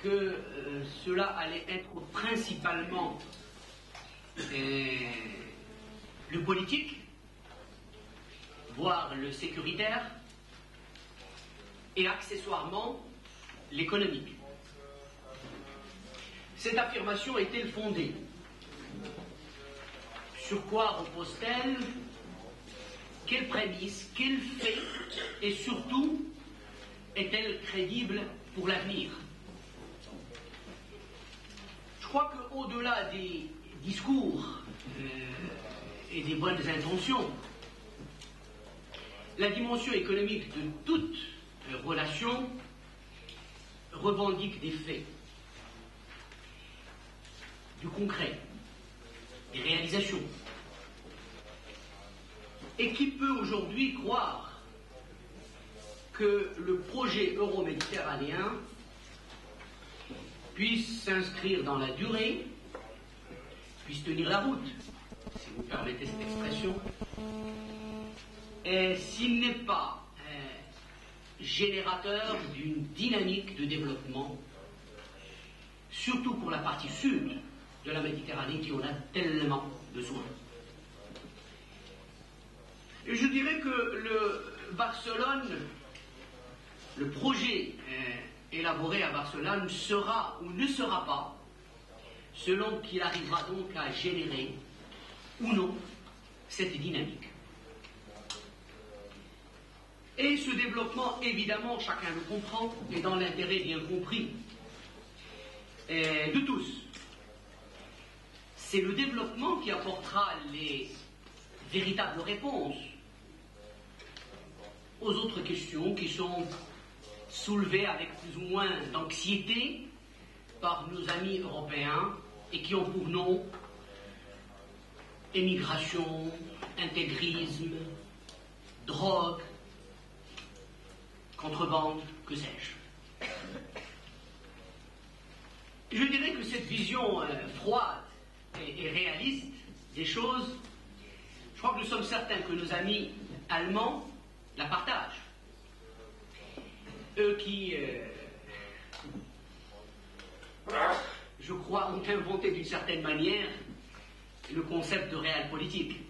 que cela allait être principalement le politique, voire le sécuritaire, et accessoirement l'économique. Cette affirmation est-elle fondée? Sur quoi repose-t-elle? Quelles prémices? Quels faits? Et surtout, est-elle crédible pour l'avenir? Je crois qu'au-delà des discours et des bonnes intentions, la dimension économique de toute relation revendique des faits, du concret, des réalisations. Et qui peut aujourd'hui croire que le projet euro-méditerranéen puisse s'inscrire dans la durée, puisse tenir la route, si vous permettez cette expression, et s'il n'est pas générateur d'une dynamique de développement, surtout pour la partie sud de la Méditerranée qui en a tellement besoin. Et je dirais que le projet élaboré à Barcelone sera ou ne sera pas, selon qu'il arrivera donc à générer ou non cette dynamique. Et ce développement, évidemment, chacun le comprend, est dans l'intérêt bien compris de tous. C'est le développement qui apportera les véritables réponses aux autres questions qui sont soulevées avec plus ou moins d'anxiété par nos amis européens et qui ont pour nom émigration, intégrisme, drogue, contrebande, que sais-je. Je dirais que cette vision froide et réaliste des choses, je crois que nous sommes certains que nos amis allemands la partagent. Eux qui, je crois, ont inventé d'une certaine manière le concept de réel politique.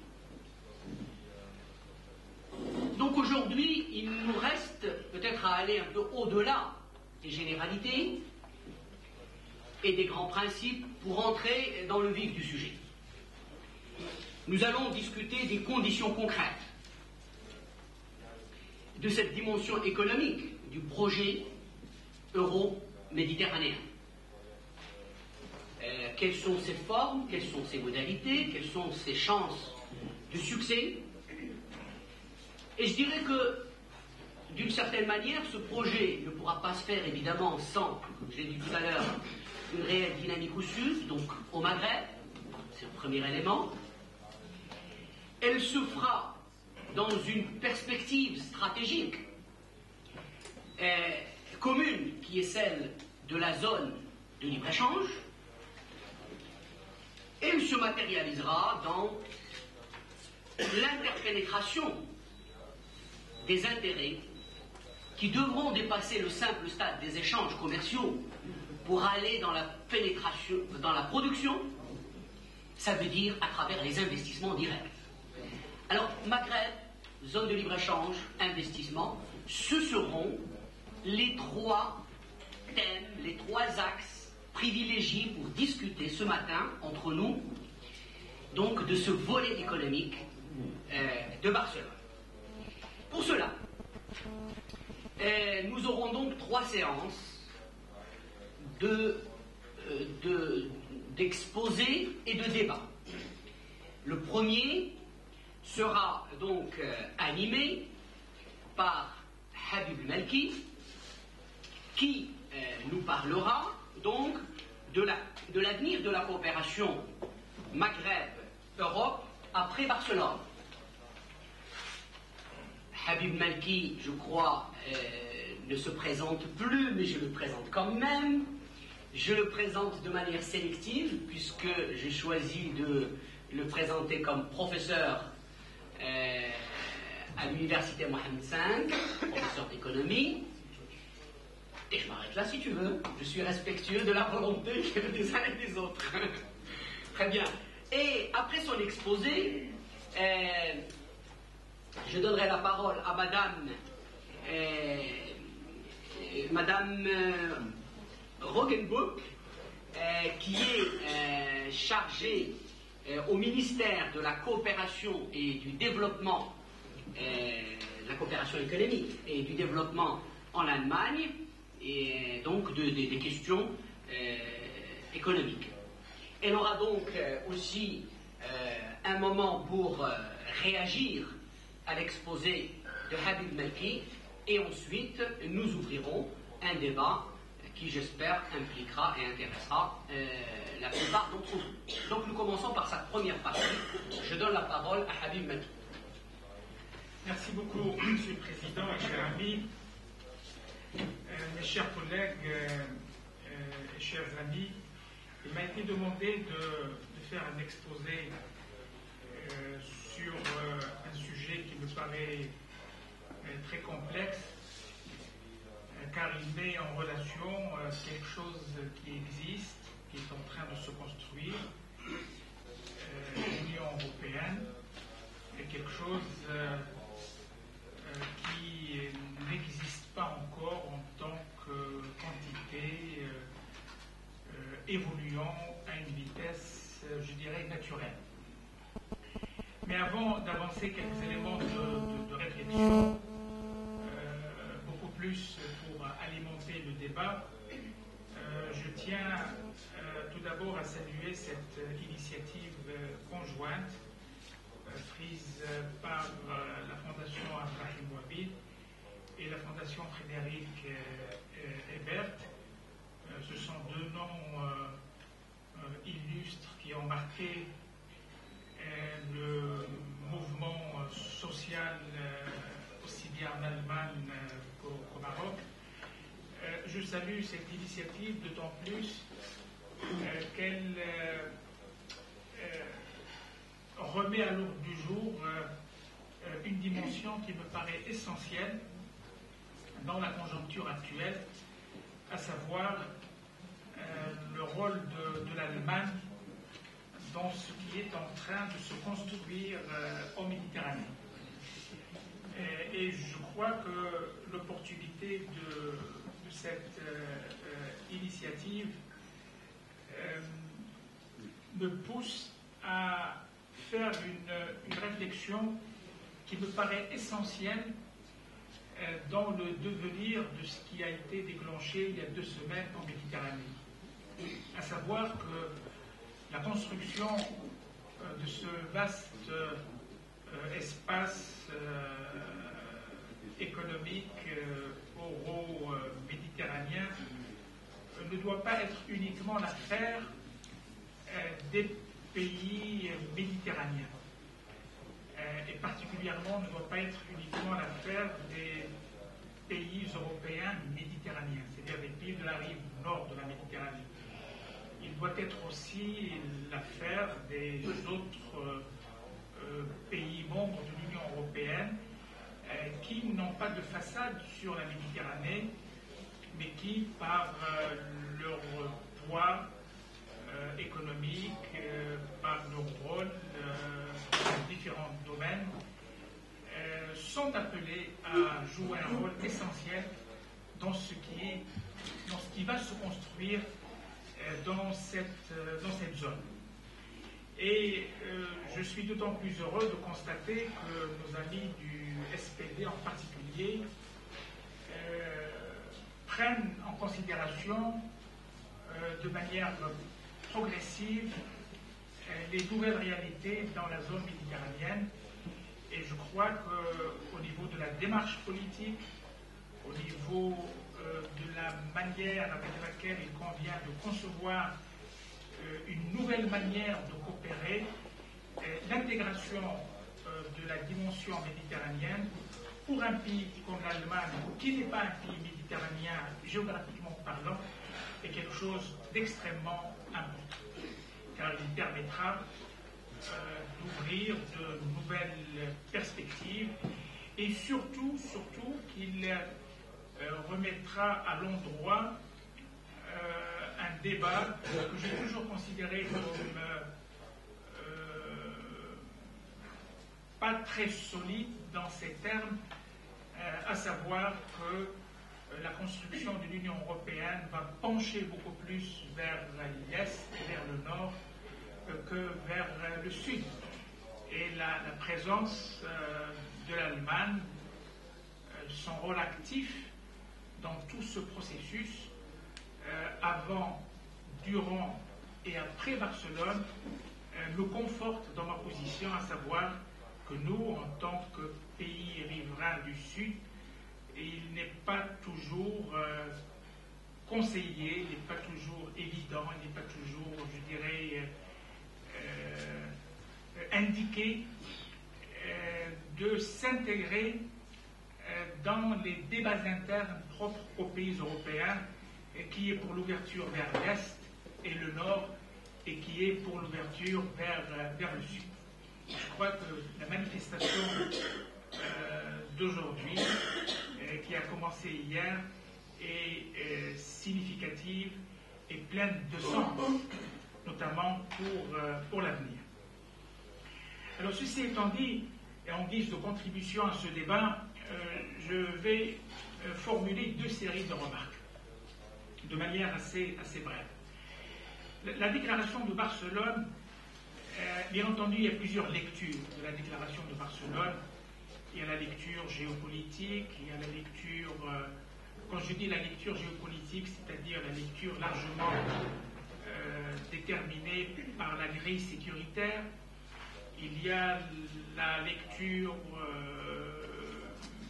Donc aujourd'hui, il nous reste peut-être à aller un peu au-delà des généralités et des grands principes pour entrer dans le vif du sujet. Nous allons discuter des conditions concrètes de cette dimension économique du projet euro-méditerranéen. Quelles sont ses formes, quelles sont ses modalités, quelles sont ses chances de succès? Et je dirais que, d'une certaine manière, ce projet ne pourra pas se faire évidemment sans, comme je l'ai dit tout à l'heure, une réelle dynamique au sud, donc au Maghreb, c'est le premier élément. Elle se fera dans une perspective stratégique commune qui est celle de la zone de libre-échange. Elle se matérialisera dans l'interpénétration des intérêts qui devront dépasser le simple stade des échanges commerciaux pour aller dans la pénétration, dans la production, ça veut dire à travers les investissements directs. Alors, Maghreb, zone de libre-échange, investissement, ce seront les trois thèmes, les trois axes privilégiés pour discuter ce matin entre nous, donc de ce volet économique de Barcelone. Pour cela, nous aurons donc 3 séances d'exposés et de débats. Le premier sera donc animé par Habib Malki, qui nous parlera donc de l'avenir de la coopération Maghreb-Europe après Barcelone. Habib Malki, je crois, ne se présente plus, mais je le présente quand même. Je le présente de manière sélective, puisque j'ai choisi de le présenter comme professeur à l'université Mohammed V, professeur d'économie. Et je m'arrête là si tu veux. Je suis respectueux de la volonté des uns et des autres. Très bien. Et après son exposé, je donnerai la parole à Madame Rogenboek, qui est chargée au ministère de la coopération et du développement, la coopération économique et du développement en Allemagne, et donc des questions économiques. Elle aura donc aussi un moment pour réagir à l'exposé de Habib Malki, et ensuite nous ouvrirons un débat qui, j'espère, impliquera et intéressera la plupart d'entre vous. Donc nous commençons par sa première partie. Je donne la parole à Habib Malki. Merci beaucoup, Monsieur le Président et chers amis, mes chers collègues et chers amis. Il m'a été demandé de faire un exposé sur un sujet qui me paraît très complexe, car il met en relation quelque chose qui existe, qui est en train de se construire, l'Union européenne, et quelque chose qui n'existe pas encore en tant que quantité évoluant à une vitesse, je dirais, naturelle. Mais avant d'avancer quelques éléments de réflexion, beaucoup plus pour alimenter le débat, je tiens tout d'abord à saluer cette initiative conjointe prise par la Fondation Abraham Wahbi et la Fondation Frédéric Ebert. Ce sont deux noms illustres qui ont marqué le mouvement social aussi bien en Allemagne qu'au Maroc. Je salue cette initiative d'autant plus qu'elle remet à l'ordre du jour une dimension qui me paraît essentielle dans la conjoncture actuelle, à savoir le rôle de l'Allemagne dans ce qui est en train de se construire en Méditerranée. Et je crois que l'opportunité de cette initiative me pousse à faire une réflexion qui me paraît essentielle dans le devenir de ce qui a été déclenché il y a 2 semaines en Méditerranée. À savoir que la construction de ce vaste espace économique euro-méditerranéen ne doit pas être uniquement l'affaire des pays méditerranéens, et particulièrement ne doit pas être uniquement l'affaire des pays européens méditerranéens, c'est-à-dire des pays de la rive nord de la Méditerranée. Il doit être aussi l'affaire des autres pays membres de l'Union européenne qui n'ont pas de façade sur la Méditerranée, mais qui, par leur poids économique, par leur rôle dans différents domaines, sont appelés à jouer un rôle essentiel dans ce qui va se construire dans cette zone. Et je suis d'autant plus heureux de constater que nos amis du SPD en particulier prennent en considération de manière progressive les nouvelles réalités dans la zone méditerranéenne. Et je crois qu'au niveau de la démarche politique, au niveau de la manière avec laquelle il convient de concevoir une nouvelle manière de coopérer, l'intégration de la dimension méditerranéenne pour un pays comme l'Allemagne, qui n'est pas un pays méditerranéen géographiquement parlant, est quelque chose d'extrêmement important, car il permettra d'ouvrir de nouvelles perspectives et surtout qu'il remettra à l'endroit un débat que j'ai toujours considéré comme pas très solide dans ces termes, à savoir que la construction de l'Union européenne va pencher beaucoup plus vers l'Est, vers le Nord, que vers le Sud. Et la présence de l'Allemagne, son rôle actif dans tout ce processus, avant, durant et après Barcelone, me conforte dans ma position, à savoir que nous, en tant que pays riverain du Sud, il n'est pas toujours conseillé, il n'est pas toujours évident, il n'est pas toujours, je dirais, indiqué de s'intégrer dans les débats internes propres aux pays européens, qui est pour l'ouverture vers l'Est et le Nord, et qui est pour l'ouverture vers le Sud. Je crois que la manifestation d'aujourd'hui, qui a commencé hier, est significative et pleine de sens, notamment pour l'avenir. Alors, ceci étant dit, et en guise de contribution à ce débat, je vais formuler deux séries de remarques, de manière assez brève. La déclaration de Barcelone, bien entendu, il y a plusieurs lectures de la déclaration de Barcelone. Il y a la lecture géopolitique, il y a la lecture, quand je dis la lecture géopolitique, c'est-à-dire la lecture largement déterminée par la grille sécuritaire. Il y a la lecture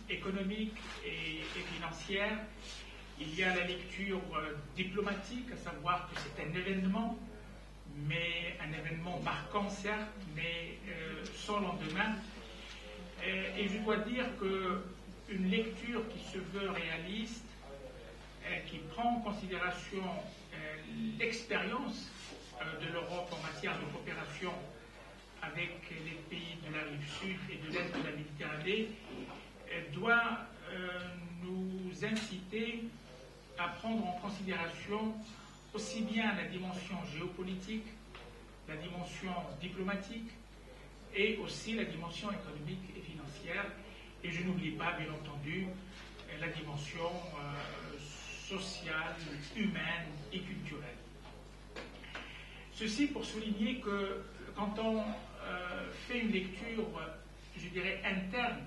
économique et financière. Il y a la lecture diplomatique, à savoir que c'est un événement, mais un événement marquant certes, mais sans lendemain. Et je dois dire qu'une lecture qui se veut réaliste, qui prend en considération l'expérience de l'Europe en matière de coopération avec les pays de la rive sud et de l'est de la Méditerranée, doit nous inciter à prendre en considération aussi bien la dimension géopolitique, la dimension diplomatique, et aussi la dimension économique et financière. Et je n'oublie pas, bien entendu, la dimension sociale, humaine et culturelle. Ceci pour souligner que quand on fait une lecture, je dirais, interne,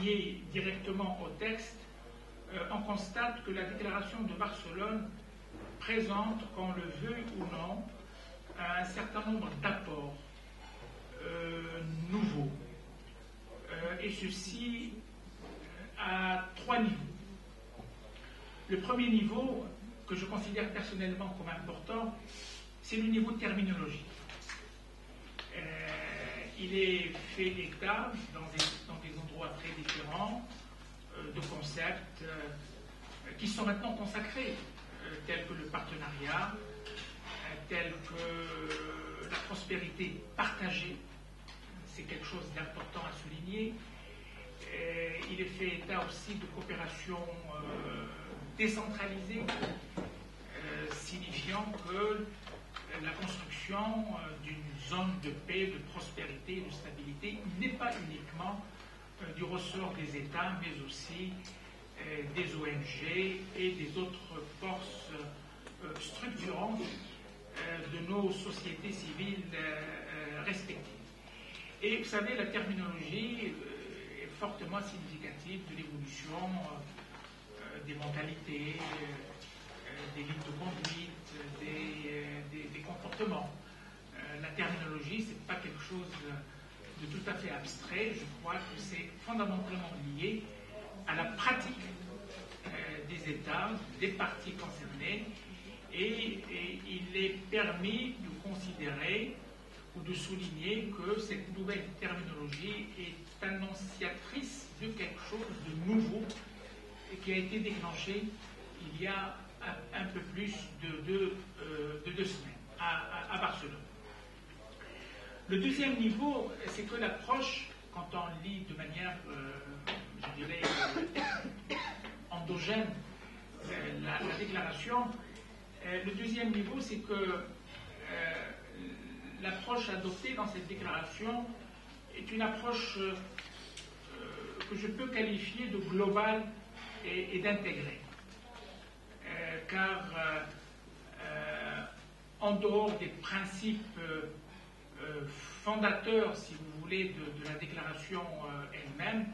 liée directement au texte, on constate que la déclaration de Barcelone présente, qu'on le veuille ou non, un certain nombre d'apports nouveaux. Et ceci à trois niveaux. Le premier niveau, que je considère personnellement comme important, c'est le niveau terminologique. Il est fait état, dans des endroits très différents, de concepts qui sont maintenant consacrés, tels que le partenariat, tels que la prospérité partagée. C'est quelque chose d'important à souligner. Il est fait état aussi de coopération décentralisée, signifiant que la construction d'une zone de paix, de prospérité et de stabilité n'est pas uniquement du ressort des États, mais aussi des ONG et des autres forces structurantes de nos sociétés civiles respectives. Et vous savez, la terminologie est fortement significative de l'évolution des mentalités, des lignes de conduite, des comportements. La terminologie, ce n'est pas quelque chose de tout à fait abstrait. Je crois que c'est fondamentalement lié à la pratique des États, des parties concernées, et il est permis de considérer ou de souligner que cette nouvelle terminologie est annonciatrice de quelque chose de nouveau et qui a été déclenché il y a un peu plus de 2 semaines à Barcelone. Le deuxième niveau, c'est que l'approche, quand on lit de manière, je dirais, endogène, la déclaration. Le deuxième niveau, c'est que l'approche adoptée dans cette déclaration est une approche que je peux qualifier de globale et d'intégrée. Car en dehors des principes fondateurs, si vous voulez, de la déclaration elle-même,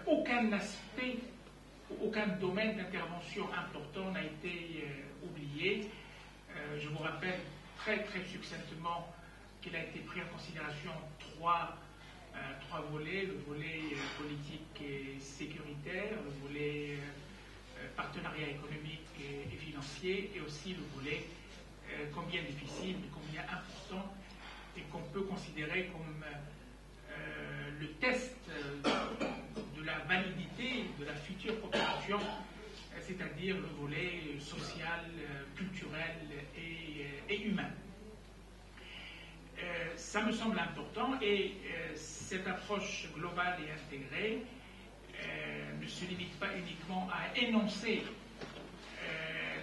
aucun aspect, aucun domaine d'intervention important n'a été oublié. Je vous rappelle très succinctement qu'il a été pris en considération trois volets: le volet politique et sécuritaire, le volet partenariat économique et financier, et aussi le volet combien difficile, combien important, et qu'on peut considérer comme le test de la validité de la future coopération, c'est-à-dire le volet social, culturel et humain. Ça me semble important, et cette approche globale et intégrée ne se limite pas uniquement à énoncer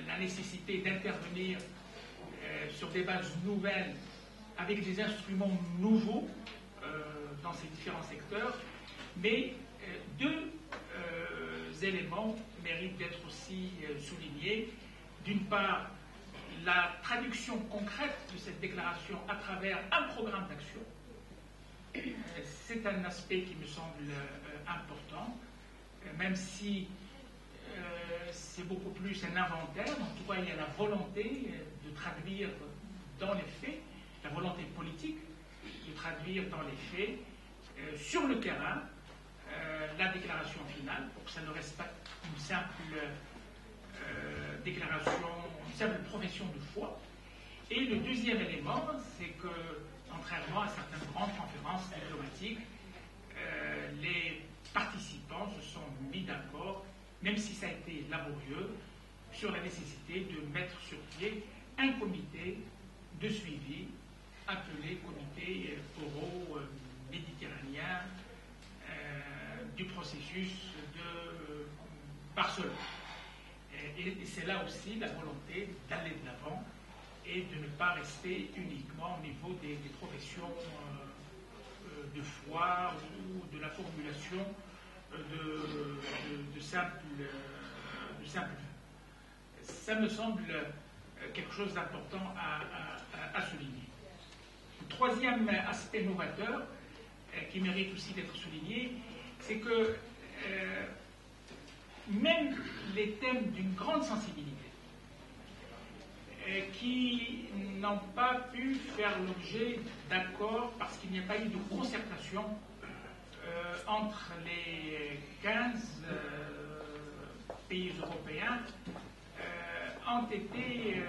la nécessité d'intervenir sur des bases nouvelles avec des instruments nouveaux dans ces différents secteurs, mais deux éléments méritent d'être aussi soulignés. D'une part, la traduction concrète de cette déclaration à travers un programme d'action. C'est un aspect qui me semble important, même si c'est beaucoup plus un inventaire. En tout cas, il y a la volonté de traduire dans les faits, la volonté politique de traduire dans les faits, sur le terrain, la déclaration finale, pour que ça ne reste pas une simple déclaration, une simple profession de foi. Et le deuxième élément, c'est que, contrairement à certaines grandes conférences diplomatiques, les participants se sont mis d'accord, même si ça a été laborieux, sur la nécessité de mettre sur pied un comité de suivi appelé Comité euro-méditerranéen du processus de Barcelone. Et c'est là aussi la volonté d'aller de l'avant et de ne pas rester uniquement au niveau des professions de foi ou de la formulation de simples vœux. Ça me semble quelque chose d'important à souligner. Le troisième aspect novateur qui mérite aussi d'être souligné, c'est que même les thèmes d'une grande sensibilité qui n'ont pas pu faire l'objet d'accords parce qu'il n'y a pas eu de concertation entre les 15 pays européens ont été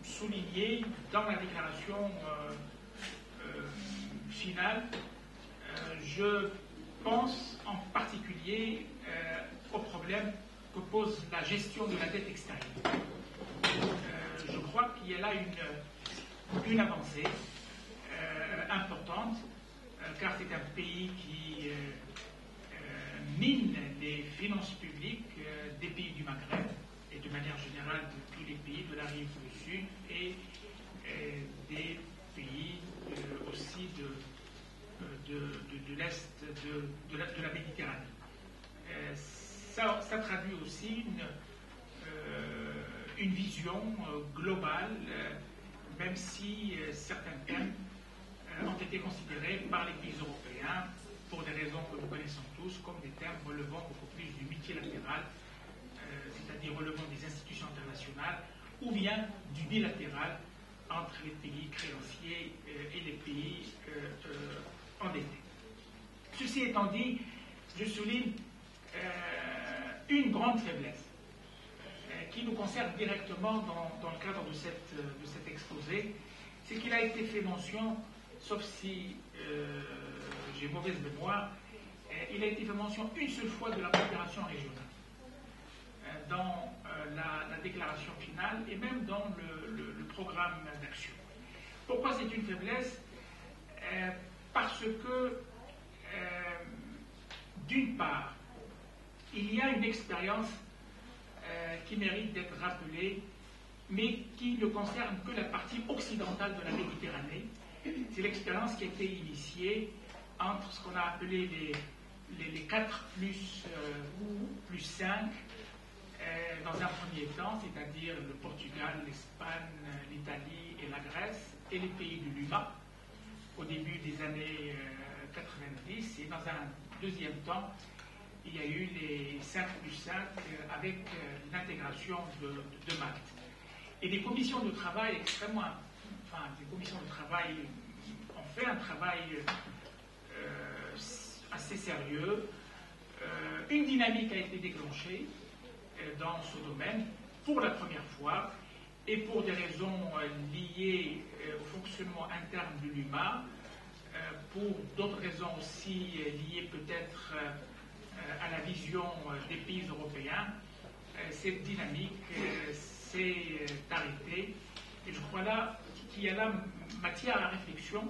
soulignés dans la déclaration finale. Je pense en particulier au problème que pose la gestion de la dette extérieure. Je crois qu'il y a là une avancée importante, car c'est un pays qui mine les finances publiques des pays du Maghreb et de manière générale de tous les pays de la rive sud et des pays aussi de l'Est de la Méditerranée. Ça traduit aussi une vision globale, même si certains thèmes ont été considérés par les pays européens, pour des raisons que nous connaissons tous, comme des termes relevant beaucoup plus du multilatéral, c'est-à-dire relevant des institutions internationales, ou bien du bilatéral entre les pays créanciers et les pays endettés. Ceci étant dit, je souligne une grande faiblesse qui nous concerne directement dans le cadre de cet exposé, c'est qu'il a été fait mention, sauf si j'ai mauvaise mémoire, il a été fait mention une seule fois de la coopération régionale dans la déclaration finale et même dans le programme d'action. Pourquoi c'est une faiblesse? Parce que d'une part, il y a une expérience qui mérite d'être rappelée, mais qui ne concerne que la partie occidentale de la Méditerranée. C'est l'expérience qui a été initiée entre ce qu'on a appelé les 4 plus 5 dans un premier temps, c'est-à-dire le Portugal, l'Espagne, l'Italie et la Grèce, et les pays de l'UMA, au début des années 90. Et dans un deuxième temps, il y a eu les 5 plus 5 avec l'intégration de Malte. Et des commissions de travail extrêmement... Enfin, des commissions de travail ont fait un travail assez sérieux. Une dynamique a été déclenchée dans ce domaine pour la première fois, et pour des raisons liées au fonctionnement interne de l'UMA, pour d'autres raisons aussi liées peut-être à la vision des pays européens, cette dynamique s'est arrêtée. Et je crois là qu'il y a là matière à réflexion,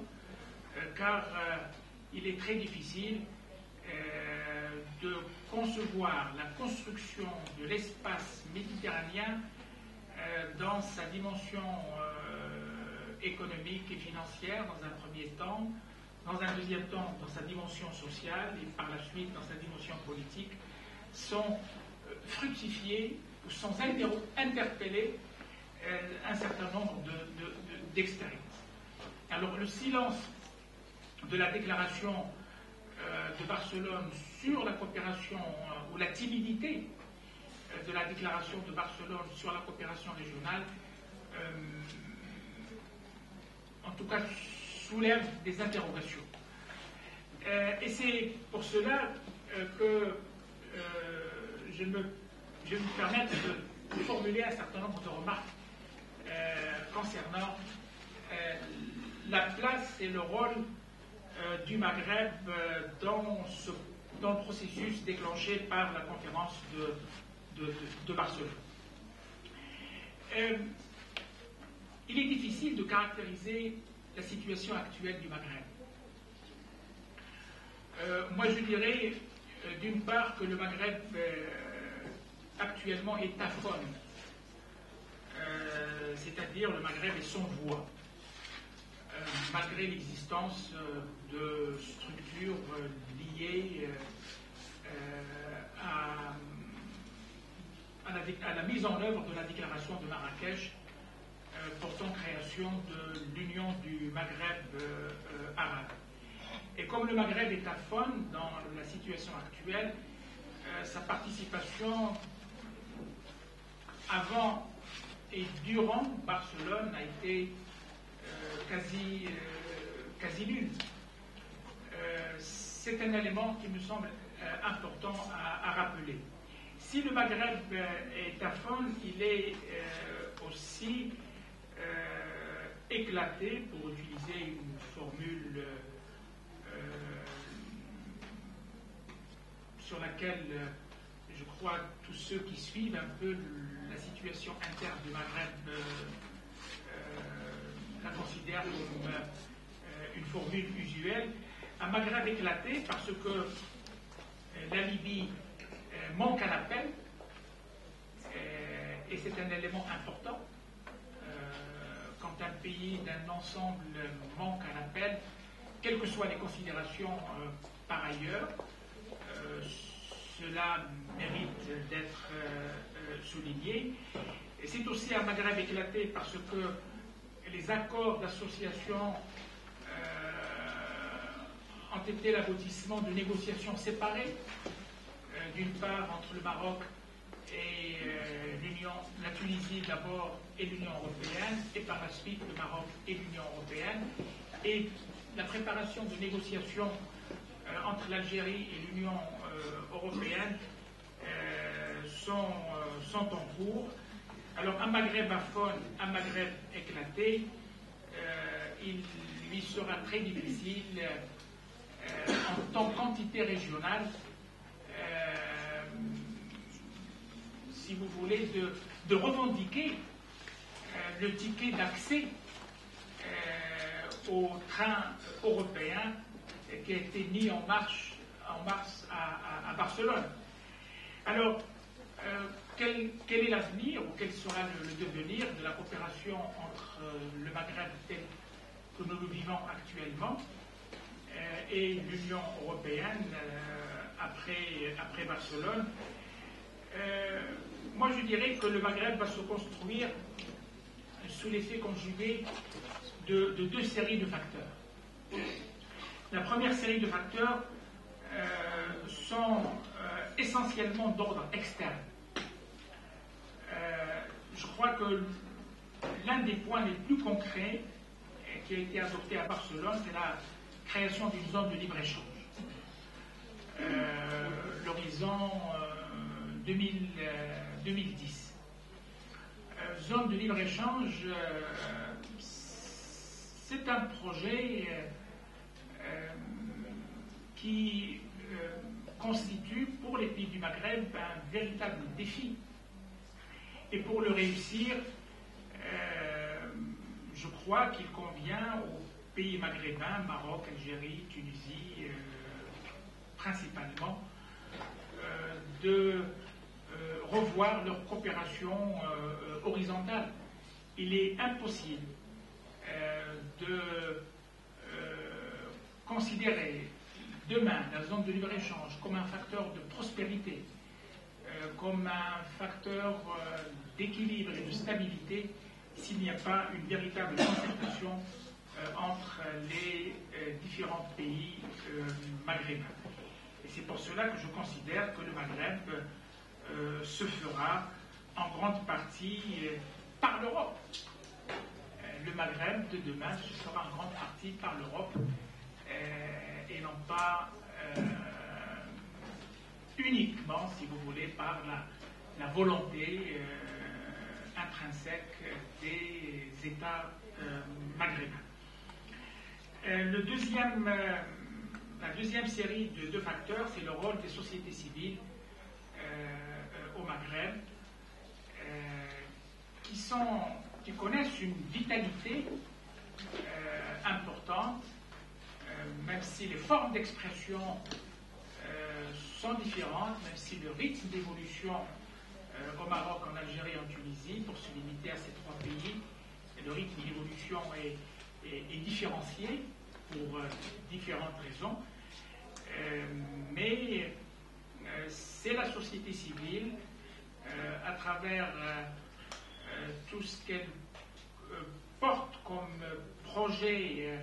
car il est très difficile de concevoir la construction de l'espace méditerranéen dans sa dimension économique et financière dans un premier temps, dans un deuxième temps dans sa dimension sociale et par la suite dans sa dimension politique, sans fructifier ou sans interpeller un certain nombre d'expériences. Alors le silence de la déclaration de Barcelone sur la coopération, ou la timidité de la déclaration de Barcelone sur la coopération régionale, en tout cas soulève des interrogations. Et c'est pour cela que je vais me permettre de formuler un certain nombre de remarques concernant la place et le rôle du Maghreb dans le processus déclenché par la conférence de Barcelone. Il est difficile de caractériser la situation actuelle du Maghreb. Moi, je dirais, d'une part, que le Maghreb actuellement est aphone, c'est-à-dire le Maghreb est sans voix, malgré l'existence de structures liées à la mise en œuvre de la déclaration de Marrakech portant création de l'Union du Maghreb arabe. Et comme le Maghreb est aphone dans la situation actuelle, sa participation avant et durant Barcelone a été quasi nulle. C'est un élément qui me semble important à rappeler. Si le Maghreb est aphone, il est aussi éclaté, pour utiliser une formule sur laquelle je crois tous ceux qui suivent un peu la situation interne du Maghreb la considèrent comme une formule usuelle. Un Maghreb éclaté parce que la Libye manque à l'appel, et c'est un élément important. Quand un pays d'un ensemble manque à l'appel, quelles que soient les considérations par ailleurs, cela mérite d'être souligné. Et c'est aussi un Maghreb éclaté parce que les accords d'association ont été l'aboutissement de négociations séparées, d'une part entre le Maroc et la Tunisie d'abord et l'Union européenne, et par la suite le Maroc et l'Union européenne, et la préparation de négociations entre l'Algérie et l'Union européenne sont en cours. Alors un Maghreb aphone, un Maghreb éclaté, il lui sera très difficile en tant qu'entité régionale, si vous voulez, de revendiquer le ticket d'accès au train européen qui a été mis en marche en mars à Barcelone. Alors, quel est l'avenir ou quel sera le devenir de la coopération entre le Maghreb tel que nous le vivons actuellement et l'Union européenne après Barcelone? Moi, je dirais que le Maghreb va se construire sous l'effet conjugué de deux séries de facteurs. La première série de facteurs sont essentiellement d'ordre externe. Je crois que l'un des points les plus concrets qui a été adopté à Barcelone, c'est la création d'une zone de libre-échange. L'horizon 2010. Zone de libre-échange, c'est un projet qui constitue pour les pays du Maghreb un véritable défi. Et pour le réussir, je crois qu'il convient aux pays maghrébins, Maroc, Algérie, Tunisie, principalement, de revoir leur coopération horizontale. Il est impossible de considérer demain la zone de libre-échange comme un facteur de prospérité, comme un facteur d'équilibre et de stabilité s'il n'y a pas une véritable concertation entre les différents pays maghrébins. Et c'est pour cela que je considère que le Maghreb se fera en grande partie par l'Europe. Le Maghreb de demain se fera en grande partie par l'Europe et non pas uniquement, si vous voulez, par la volonté intrinsèque des États maghrébins. La deuxième série de deux facteurs, c'est le rôle des sociétés civiles au Maghreb, qui connaissent une vitalité importante, même si les formes d'expression sont différentes, même si le rythme d'évolution au Maroc, en Algérie et en Tunisie, pour se limiter à ces trois pays, le rythme d'évolution est différencié pour différentes raisons, mais c'est la société civile, à travers tout ce qu'elle porte comme projet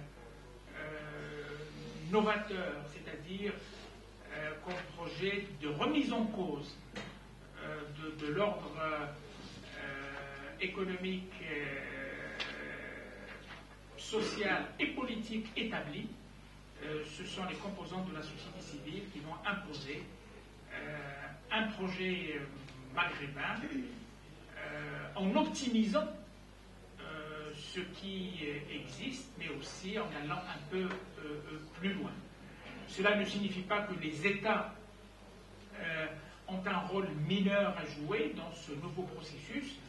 novateur, c'est-à-dire comme projet de remise en cause de l'ordre économique, social et politique établi. Ce sont les composantes de la société civile qui vont imposer un projet maghrébin en optimisant ce qui existe, mais aussi en allant un peu plus loin. Cela ne signifie pas que les États ont un rôle mineur à jouer dans ce nouveau processus.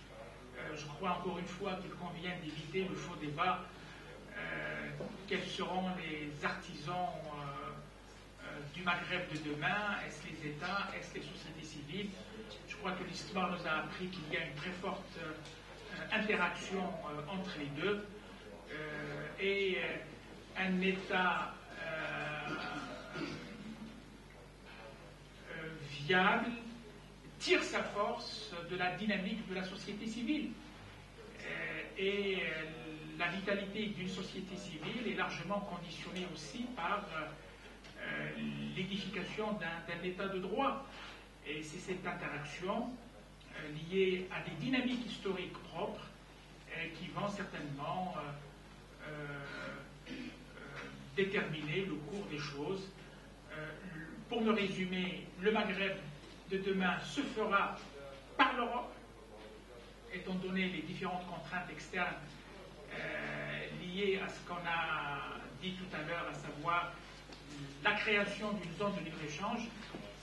Je crois encore une fois qu'il convient d'éviter le faux débat. Quels seront les artisans du Maghreb de demain? Est-ce les États? Est-ce les sociétés civiles? Je crois que l'histoire nous a appris qu'il y a une très forte interaction entre les deux. Et un État viable tire sa force de la dynamique de la société civile. Et la vitalité d'une société civile est largement conditionnée aussi par l'édification d'un État de droit. Et c'est cette interaction liée à des dynamiques historiques propres qui vont certainement déterminer le cours des choses. Pour me résumer, le Maghreb de demain se fera par l'Europe, étant donné les différentes contraintes externes liées à ce qu'on a dit tout à l'heure, à savoir la création d'une zone de libre-échange,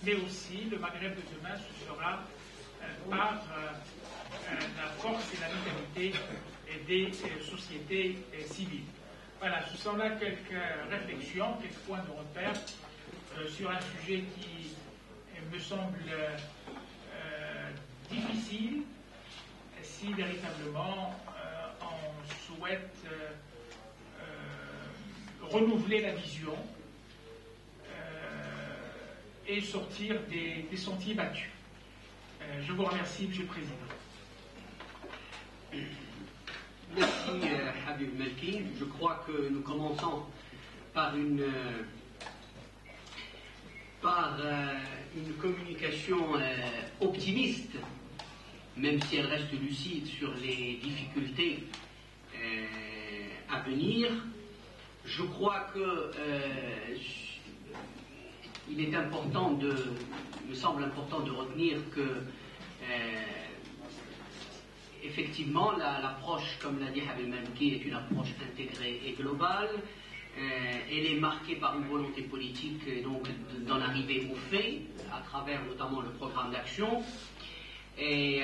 mais aussi le Maghreb de demain se fera par la force et la vitalité des sociétés civiles. Voilà, ce sont là quelques réflexions, quelques points de repère sur un sujet qui me semble difficile si véritablement on souhaite renouveler la vision et sortir des sentiers battus. Je vous remercie, Monsieur le Président. Merci, Habib Melki. Je crois que nous commençons par une communication optimiste, même si elle reste lucide sur les difficultés à venir. Je crois que il me semble important de retenir que effectivement l'approche, comme l'a dit Habib Melki, est une approche intégrée et globale. Elle est marquée par une volonté politique donc d'en arriver aux faits, à travers notamment le programme d'action, et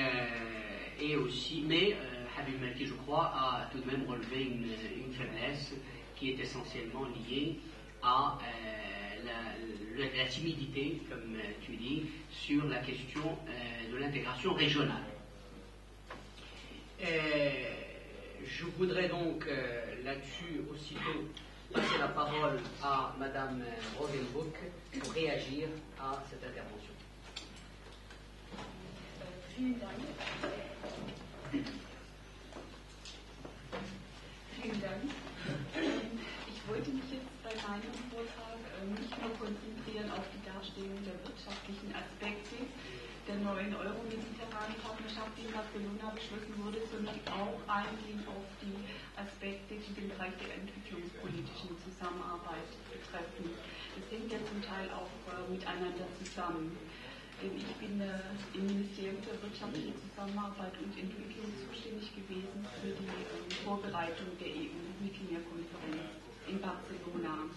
aussi, mais Habib Melki, je crois, a tout de même relevé une faiblesse qui est essentiellement liée à la timidité, comme tu dis, sur la question de l'intégration régionale. Je voudrais donc là-dessus aussitôt passer la parole à Madame Rosenbroek pour réagir à cette intervention. Vielen Dank. Vielen Dank. Ich wollte mich jetzt bei meinem Vortrag nicht nur konzentrieren auf die Darstellung der wirtschaftlichen Aspekte der neuen Euro-mediterranen Partnerschaft, die in Barcelona beschlossen wurde, sondern auch eingehen auf die Aspekte, die den Bereich der entwicklungspolitischen Zusammenarbeit betreffen. Das hängt ja zum Teil auch miteinander zusammen. Denn ich bin im Ministerium für wirtschaftliche Zusammenarbeit und Entwicklung zuständig gewesen für die Vorbereitung der EU-Mittelmeerkonferenz in Barcelona.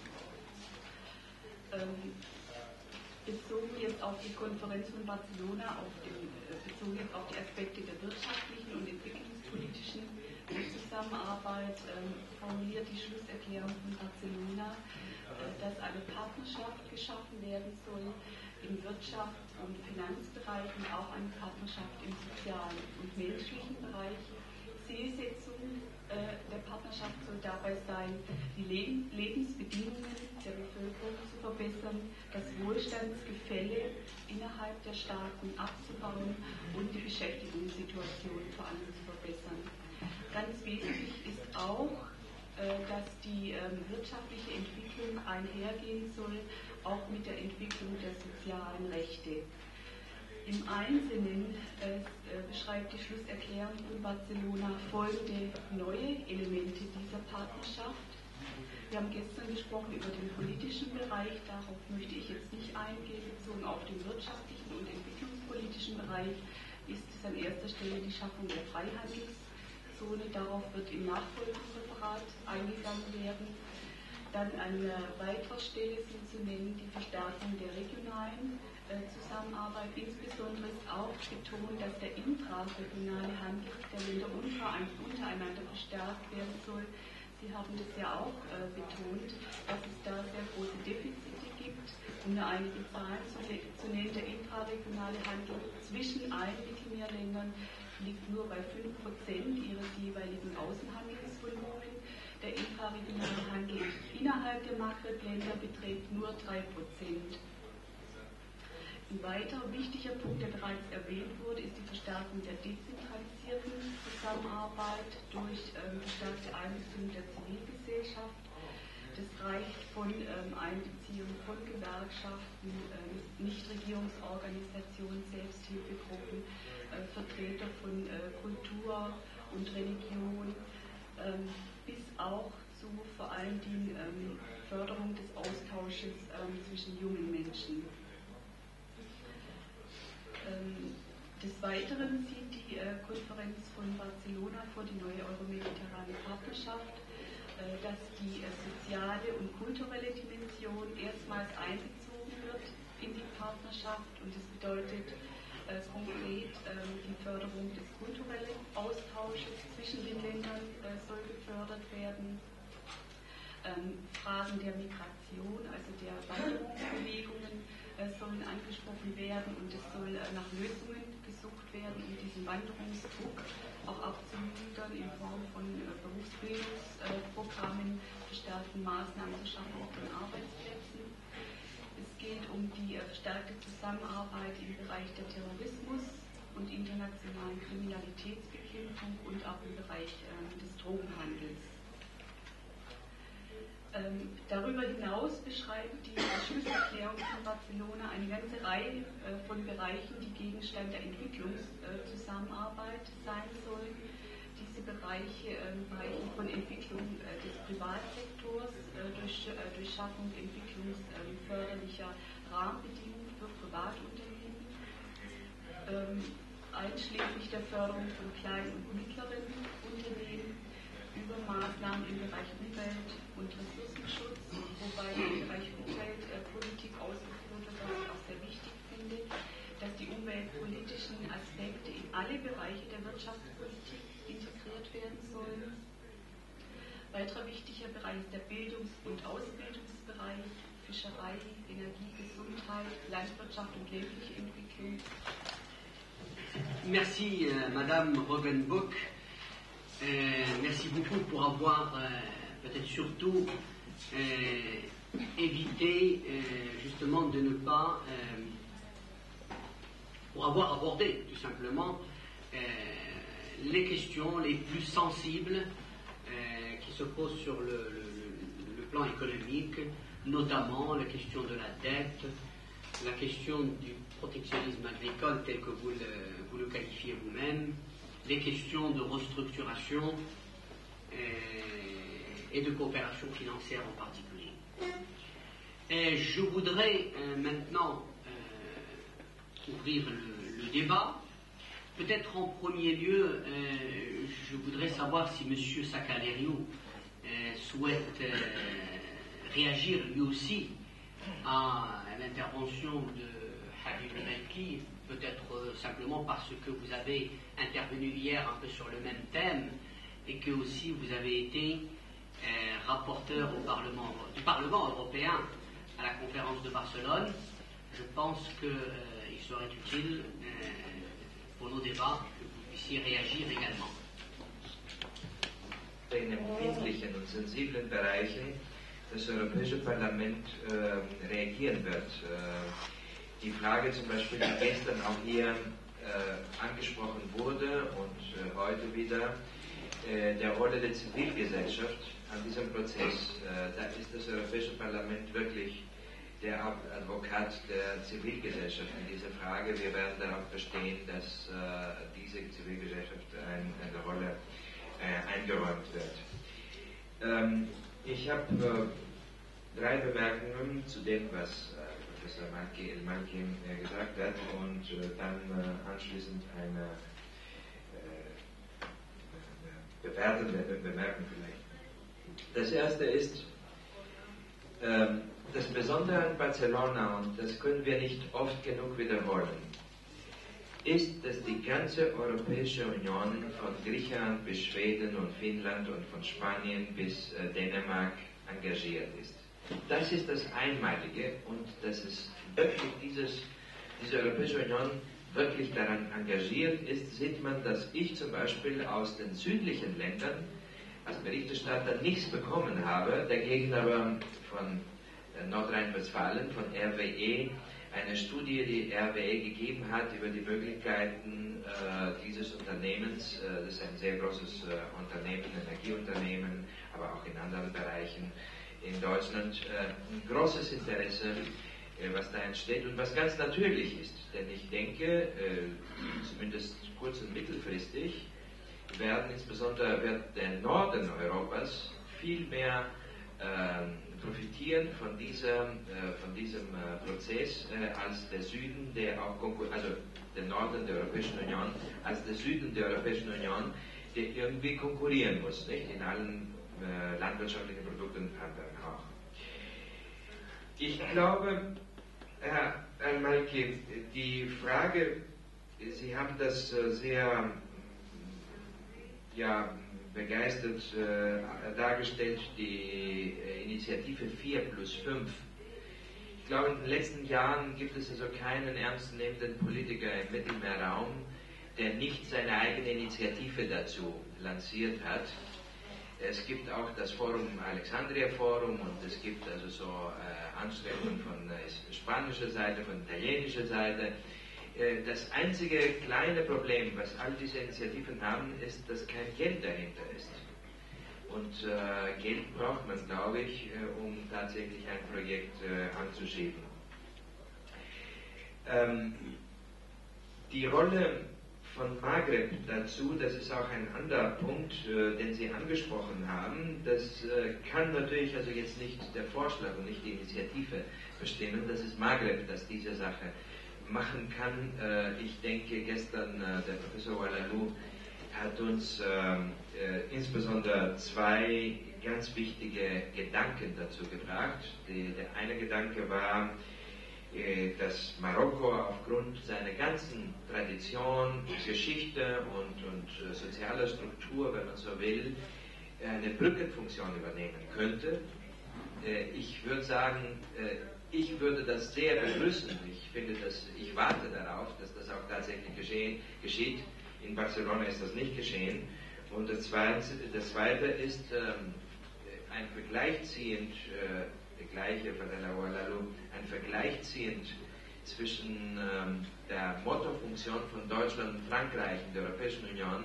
Bezogen jetzt auf die Konferenz von Barcelona, bezogen jetzt auf die Aspekte der wirtschaftlichen und entwicklungspolitischen Zusammenarbeit, formuliert die Schlusserklärung von Barcelona, dass eine Partnerschaft geschaffen werden soll im Wirtschafts- und Finanzbereich und auch eine Partnerschaft im sozialen und menschlichen Bereich. Zielsetzung der Partnerschaft soll dabei sein, die Lebensbedingungen der Bevölkerung zu verbessern, das Wohlstandsgefälle innerhalb der Staaten abzubauen und die Beschäftigungssituation vor allem zu verbessern. Ganz wesentlich ist auch, dass die wirtschaftliche Entwicklung einhergehen soll, auch mit der Entwicklung der sozialen Rechte. Im Einzelnen beschreibt die Schlusserklärung von Barcelona folgende neue Elemente dieser Partnerschaft. Wir haben gestern gesprochen über den politischen Bereich, darauf möchte ich jetzt nicht eingehen. Bezogen auf den wirtschaftlichen und entwicklungspolitischen Bereich ist es an erster Stelle die Schaffung der Freihandelszone. Darauf wird im nachfolgenden Referat eingegangen werden. Dann an weiterer Stelle sind zu nennen die Verstärkung der regionalen Zusammenarbeit. Insbesondere ist auch betont, dass der intraregionale Handel der Länder untereinander verstärkt werden soll. Sie haben das ja auch betont, dass es da sehr große Defizite gibt. Um nur einige Zahlen zu nennen, der intraregionale Handel zwischen allen Mittelmeerländern liegt nur bei 5% ihres jeweiligen Außenhandelsvolumen. Der intraregionale Handel innerhalb der Maghreb-Länder beträgt nur 3%. Ein weiterer wichtiger Punkt, der bereits erwähnt wurde, ist die Verstärkung der dezentralisierten Zusammenarbeit durch verstärkte Einbeziehung der Zivilgesellschaft. Das reicht von Einbeziehung von Gewerkschaften, Nichtregierungsorganisationen, Selbsthilfegruppen, Vertreter von Kultur und Religion, bis auch zu vor allen Dingen Förderung des Austausches zwischen jungen Menschen. Des Weiteren sieht die Konferenz von Barcelona vor, die neue euromediterrane Partnerschaft, dass die soziale und kulturelle Dimension erstmals einbezogen wird in die Partnerschaft, und das bedeutet konkret die Förderung des kulturellen Austausches zwischen den Ländern soll gefördert werden. Fragen der Migration, also der Wanderungsbewegungen, sollen angesprochen werden und es soll nach Lösungen gesucht werden, um diesen Wanderungsdruck auch abzumildern in Form von Berufsbildungsprogrammen, verstärkten Maßnahmen zur Schaffung von Arbeitsplätzen. Es geht um die verstärkte Zusammenarbeit im Bereich der Terrorismus- und internationalen Kriminalitätsbekämpfung und auch im Bereich des Drogenhandels. Darüber hinaus beschreibt die Schlüsselerklärung von Barcelona eine ganze Reihe von Bereichen, die Gegenstand der Entwicklungszusammenarbeit sein sollen. Diese Bereiche Bereiche von Entwicklung des Privatsektors durch Schaffung entwicklungsförderlicher Rahmenbedingungen für Privatunternehmen, einschließlich der Förderung von kleinen und mittleren Unternehmen, über Maßnahmen im Bereich Umwelt- und Ressourcenschutz, wobei im Bereich Umweltpolitik ausgeführt wird, was ich auch sehr wichtig finde, dass die umweltpolitischen Aspekte in alle Bereiche der Wirtschaftspolitik integriert werden sollen. Weiterer wichtiger Bereich ist der Bildungs- und Ausbildungsbereich, Fischerei, Energie, Gesundheit, Landwirtschaft und ländliche Entwicklung. Merci Madame Robbenbock. Merci beaucoup pour avoir peut-être surtout évité justement de ne pas, pour avoir abordé tout simplement les questions les plus sensibles qui se posent sur le plan économique, notamment la question de la dette, la question du protectionnisme agricole tel que vous le qualifiez vous-même, les questions de restructuration et de coopération financière en particulier. Et je voudrais maintenant ouvrir le débat. Peut-être en premier lieu, je voudrais savoir si M. Sakallariou souhaite réagir lui aussi à l'intervention de Habib Malki, peut-être simplement parce que vous avez intervenu hier un peu sur le même thème et que aussi vous avez été rapporteur du Parlement européen à la conférence de Barcelone. Je pense qu'il serait utile pour nos débats que vous puissiez réagir également. In empfindlichen und sensiblen Bereichen das Europäische Parlament reagieren wird. Die Frage zum Beispiel, die gestern auch hier angesprochen wurde und heute wieder, der Rolle der Zivilgesellschaft an diesem Prozess. Da ist das Europäische Parlament wirklich der Advokat der Zivilgesellschaft in dieser Frage. Wir werden darauf bestehen, dass diese Zivilgesellschaft eine Rolle eingeräumt wird. Ich habe 3 Bemerkungen zu dem, was Professor Malki gesagt hat und dann anschließend eine bewertende Bemerkung vielleicht. Das erste ist, das Besondere an Barcelona, und das können wir nicht oft genug wiederholen, ist, dass die ganze Europäische Union von Griechenland bis Schweden und Finnland und von Spanien bis Dänemark engagiert ist. Das ist das Einmalige und dass es wirklich diese Europäische Union wirklich daran engagiert ist, sieht man, dass ich zum Beispiel aus den südlichen Ländern als Berichterstatter nichts bekommen habe, dagegen aber von Nordrhein-Westfalen, von RWE, eine Studie, die RWE gegeben hat über die Möglichkeiten dieses Unternehmens, das ist ein sehr großes Unternehmen, Energieunternehmen, aber auch in anderen Bereichen in Deutschland, ein großes Interesse, was da entsteht und was ganz natürlich ist. Denn ich denke, zumindest kurz- und mittelfristig, wird der Norden Europas viel mehr profitieren von diesem Prozess als der Süden, der Norden der Europäischen Union, als der Süden der Europäischen Union, der irgendwie konkurrieren muss, nicht? In allen landwirtschaftlichen Produkten und anderen auch. Ich glaube, Herr Malki, die Frage, Sie haben das sehr begeistert dargestellt die Initiative 4+5. Ich glaube, in den letzten Jahren gibt es also keinen ernstzunehmenden Politiker im Mittelmeerraum, der nicht seine eigene Initiative dazu lanciert hat. Es gibt auch das Forum Alexandria Forum und es gibt also so Anstrengungen von spanischer Seite, von italienischer Seite. Das einzige kleine Problem, was all diese Initiativen haben, ist, dass kein Geld dahinter ist. Und Geld braucht man, glaube ich, um tatsächlich ein Projekt anzuschieben. Die Rolle von Maghreb dazu, das ist auch ein anderer Punkt, den Sie angesprochen haben. Das kann natürlich also jetzt nicht der Vorschlag und nicht die Initiative bestimmen. Das ist Maghreb, das diese Sache machen kann. Ich denke, gestern der Professor Oualalou hat uns insbesondere zwei ganz wichtige Gedanken dazu gebracht. Der eine Gedanke war, dass Marokko aufgrund seiner ganzen Tradition, Geschichte und sozialer Struktur, wenn man so will, eine Brückenfunktion übernehmen könnte. Ich würde sagen, ich würde das sehr begrüßen. Ich warte darauf, dass das auch tatsächlich geschieht. In Barcelona ist das nicht geschehen. Und das Zweite ist ein Vergleich ziehend, der gleiche von ein Vergleich ziehend zwischen der Mottofunktion von Deutschland und Frankreich in der Europäischen Union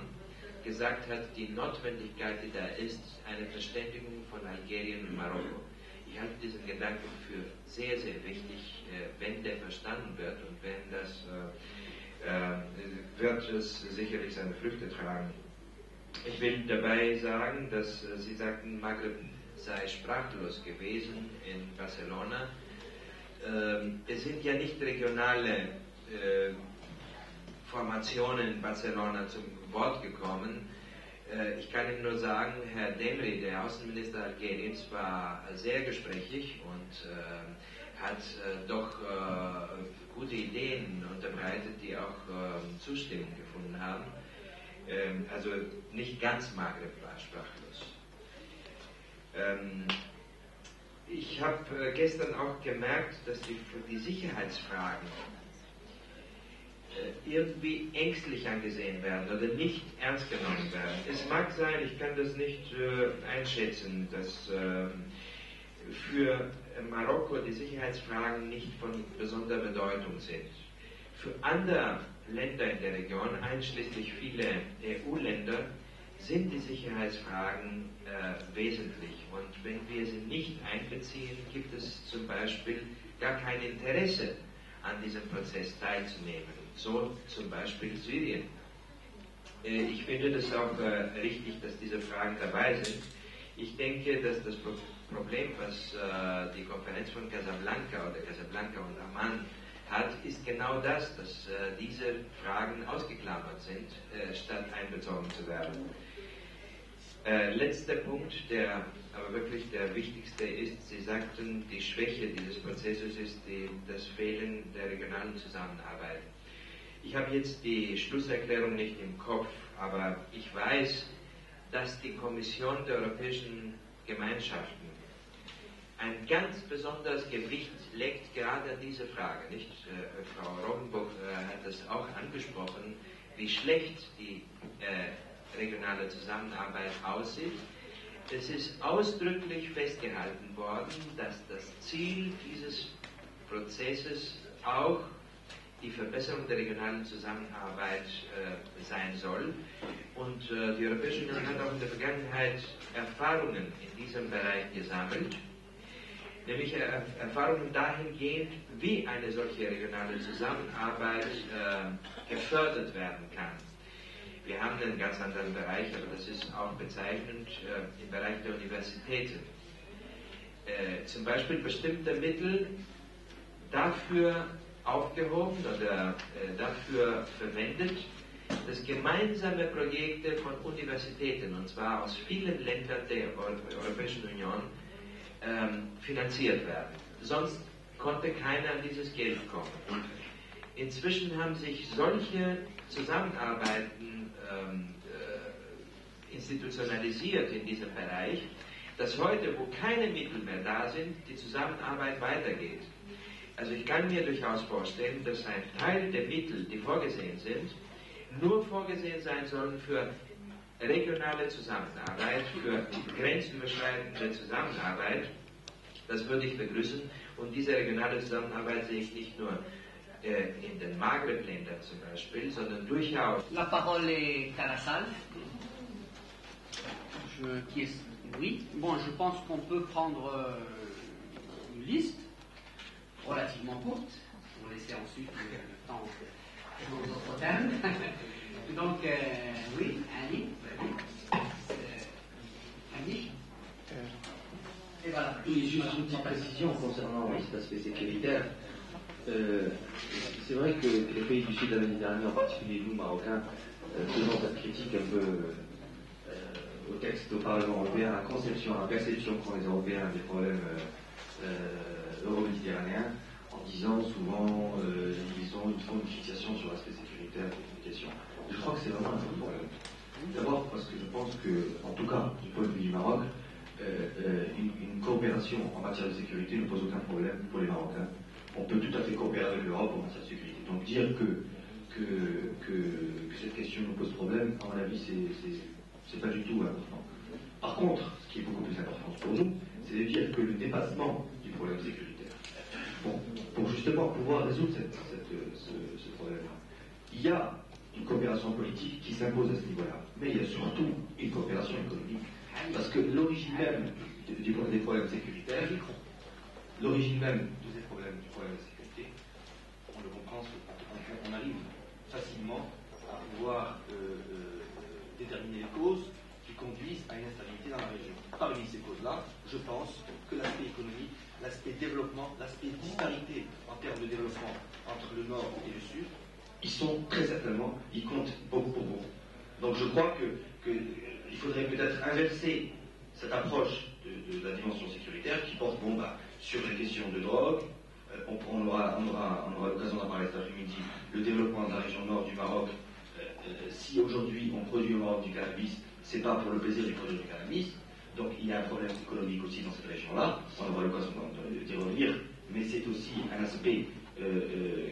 gesagt hat, die Notwendigkeit, die da ist, eine Verständigung von Algerien und Marokko. Ich halte diesen Gedanken für sehr, sehr wichtig, wenn der verstanden wird und wenn das wird es sicherlich seine Früchte tragen. Ich will dabei sagen, dass Sie sagten, Maghreb sei sprachlos gewesen in Barcelona. Es sind ja nicht regionale Formationen in Barcelona zum Wort gekommen. Ich kann Ihnen nur sagen, Herr Demri, der Außenminister Algeriens, war sehr gesprächig und hat doch gute Ideen unterbreitet, die auch Zustimmung gefunden haben. Also nicht ganz Maghreb war sprachlos. Ich habe gestern auch gemerkt, dass die Sicherheitsfragen irgendwie ängstlich angesehen werden oder nicht ernst genommen werden. Es mag sein, ich kann das nicht einschätzen, dass für Marokko die Sicherheitsfragen nicht von besonderer Bedeutung sind. Für andere Länder in der Region, einschließlich viele EU-Länder, sind die Sicherheitsfragen wesentlich. Und wenn wir sie nicht einbeziehen, gibt es zum Beispiel gar kein Interesse, an diesem Prozess teilzunehmen. So zum Beispiel Syrien. Ich finde das auch richtig, dass diese Fragen dabei sind. Ich denke, dass das Problem, was die Konferenz von Casablanca und Amman hat, ist genau das, dass diese Fragen ausgeklammert sind, statt einbezogen zu werden. Letzter Punkt, der aber wirklich der wichtigste ist, Sie sagten, die Schwäche dieses Prozesses ist das Fehlen der regionalen Zusammenarbeit. Ich habe jetzt die Schlusserklärung nicht im Kopf, aber ich weiß, dass die Kommission der Europäischen Gemeinschaften ein ganz besonderes Gewicht legt gerade an diese Frage. Nicht? Frau Roggenbuch hat das auch angesprochen, wie schlecht die regionale Zusammenarbeit aussieht. Es ist ausdrücklich festgehalten worden, dass das Ziel dieses Prozesses auch die Verbesserung der regionalen Zusammenarbeit sein soll. Und die Europäische Union hat auch in der Vergangenheit Erfahrungen in diesem Bereich gesammelt, nämlich Erfahrungen dahingehend, wie eine solche regionale Zusammenarbeit gefördert werden kann. Wir haben einen ganz anderen Bereich, aber das ist auch bezeichnend im Bereich der Universitäten. Zum Beispiel bestimmte Mittel dafür aufgehoben oder dafür verwendet, dass gemeinsame Projekte von Universitäten, und zwar aus vielen Ländern der Europäischen Union, finanziert werden. Sonst konnte keiner an dieses Geld kommen. Inzwischen haben sich solche Zusammenarbeiten institutionalisiert in diesem Bereich, dass heute, wo keine Mittel mehr da sind, die Zusammenarbeit weitergeht. Also ich kann mir durchaus vorstellen, dass ein Teil der Mittel, die vorgesehen sind, nur vorgesehen sein sollen für regionale Zusammenarbeit, für grenzüberschreitende Zusammenarbeit. Das würde ich begrüßen. Und diese regionale Zusammenarbeit sehe ich nicht nur in den Maghreb-Ländern zum Beispiel, sondern durchaus. La parole est à la salle. Oui, bon, je pense qu'on peut prendre une liste relativement courte pour laisser ensuite le temps aux autres thèmes. Donc, oui, Annie. Annie. Et voilà. Oui, juste une petite précision concernant cet aspect sécuritaire. C'est vrai que les pays du sud de la Méditerranée, en particulier nous, Marocains, faisons cette critique un peu au texte au Parlement européen, la perception qu'ont les Européens des problèmes euro-méditerranéens, en disant souvent ils font une fixation sur l'aspect sécuritaire des communications. Je crois que c'est vraiment un faux problème. D'abord parce que je pense que, en tout cas du point de vue du Maroc, une coopération en matière de sécurité ne pose aucun problème pour les Marocains. On peut tout à fait coopérer avec l'Europe en matière de sécurité. Donc dire que cette question nous pose problème, à mon avis, c'est pas du tout important. Par contre, ce qui est beaucoup plus important pour nous, c'est de dire que le dépassement du problème sécuritaire, pour justement pouvoir résoudre ce problème-là, il y a une coopération politique qui s'impose à ce niveau-là, mais il y a surtout une coopération économique. Parce que l'origine même des problèmes sécuritaires, l'origine même des problèmes de sécurité, on le comprend, on arrive facilement à pouvoir déterminer les causes qui conduisent à une instabilité dans la région. Parmi ces causes-là, je pense que l'aspect économique, l'aspect développement, l'aspect disparité en termes de développement entre le nord et le sud, ils comptent beaucoup pour beaucoup. Donc je crois qu'il faudrait peut-être inverser cette approche de la dimension sécuritaire qui porte sur les questions de drogue. On aura l'occasion d'en parler cet après-midi. Le développement de la région nord du Maroc. Si aujourd'hui on produit au Maroc du cannabis, c'est pas pour le plaisir de produire du cannabis. Donc il y a un problème économique aussi dans cette région-là. On aura l'occasion d'y revenir. Mais c'est aussi un aspect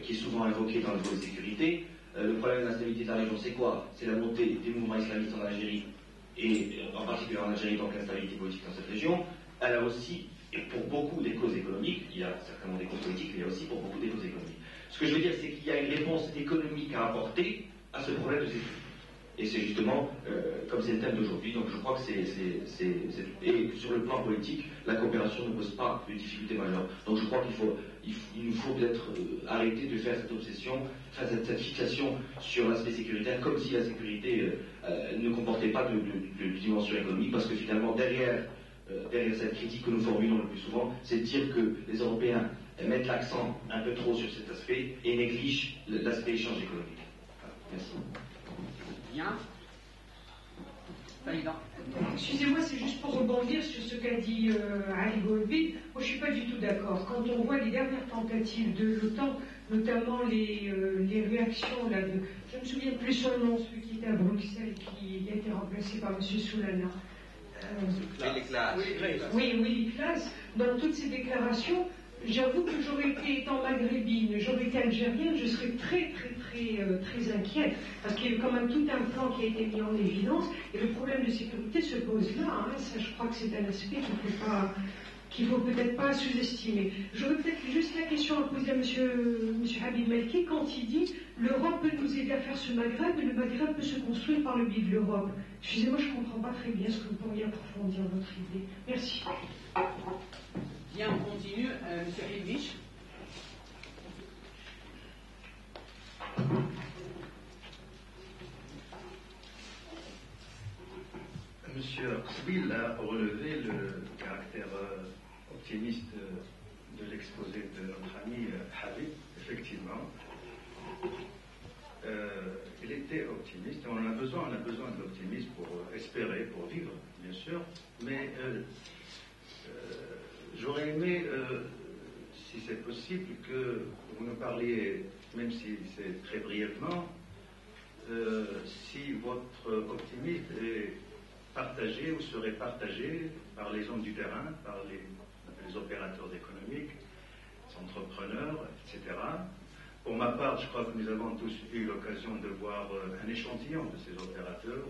qui est souvent invoqué dans le volet sécurité. Le problème de l'instabilité de la région, c'est quoi? C'est la montée des mouvements islamistes en Algérie, et en particulier en Algérie, donc l'instabilité politique dans cette région. Elle a aussi, et pour beaucoup des causes économiques, il y a certainement des causes politiques, mais il y a aussi pour beaucoup des causes économiques. Ce que je veux dire, c'est qu'il y a une réponse économique à apporter à ce problème de sécurité. Et c'est justement, comme c'est le thème d'aujourd'hui, donc je crois que et sur le plan politique, la coopération ne pose pas de difficultés majeures. Donc je crois qu'il nous faut peut-être arrêter de faire cette obsession, faire cette fixation sur l'aspect sécuritaire, comme si la sécurité ne comportait pas de dimension économique, parce que finalement, derrière cette critique que nous formulons le plus souvent, c'est de dire que les Européens mettent l'accent un peu trop sur cet aspect et négligent l'aspect échange économique. Voilà. Merci. Bien. Excusez-moi, c'est juste pour rebondir sur ce qu'a dit Ali Golbi. Moi, je ne suis pas du tout d'accord. Quand on voit les dernières tentatives de l'OTAN, notamment les réactions, là, je ne me souviens plus son nom, celui qui était à Bruxelles, qui a été remplacé par M. Soulana. Oui, Claes. Dans toutes ces déclarations, j'avoue que j'aurais été, étant maghrébine, j'aurais été algérienne, je serais très inquiète, parce qu'il y a quand même tout un plan qui a été mis en évidence, et le problème de sécurité se pose là. Ça, je crois que c'est un aspect qu'il ne faut peut-être pas sous-estimer. J'aurais peut-être juste la question à poser à M. Habib Melki, quand il dit l'Europe peut nous aider à faire ce Maghreb, et le Maghreb peut se construire par le biais de l'Europe. Excusez-moi, je ne comprends pas très bien ce que vous pourriez approfondir votre idée. Merci. Bien, on continue. Monsieur Hilvich. Monsieur Arsbil a relevé le caractère optimiste de l'exposé de notre ami Habib. Effectivement, il était optimiste. On a besoin de l'optimisme pour espérer, pour vivre, bien sûr. Mais j'aurais aimé, si c'est possible, que vous nous parliez, même si c'est très brièvement, si votre optimisme est partagé ou serait partagé par les hommes du terrain, par les opérateurs économiques, les entrepreneurs, etc. Pour ma part, je crois que nous avons tous eu l'occasion de voir un échantillon de ces opérateurs,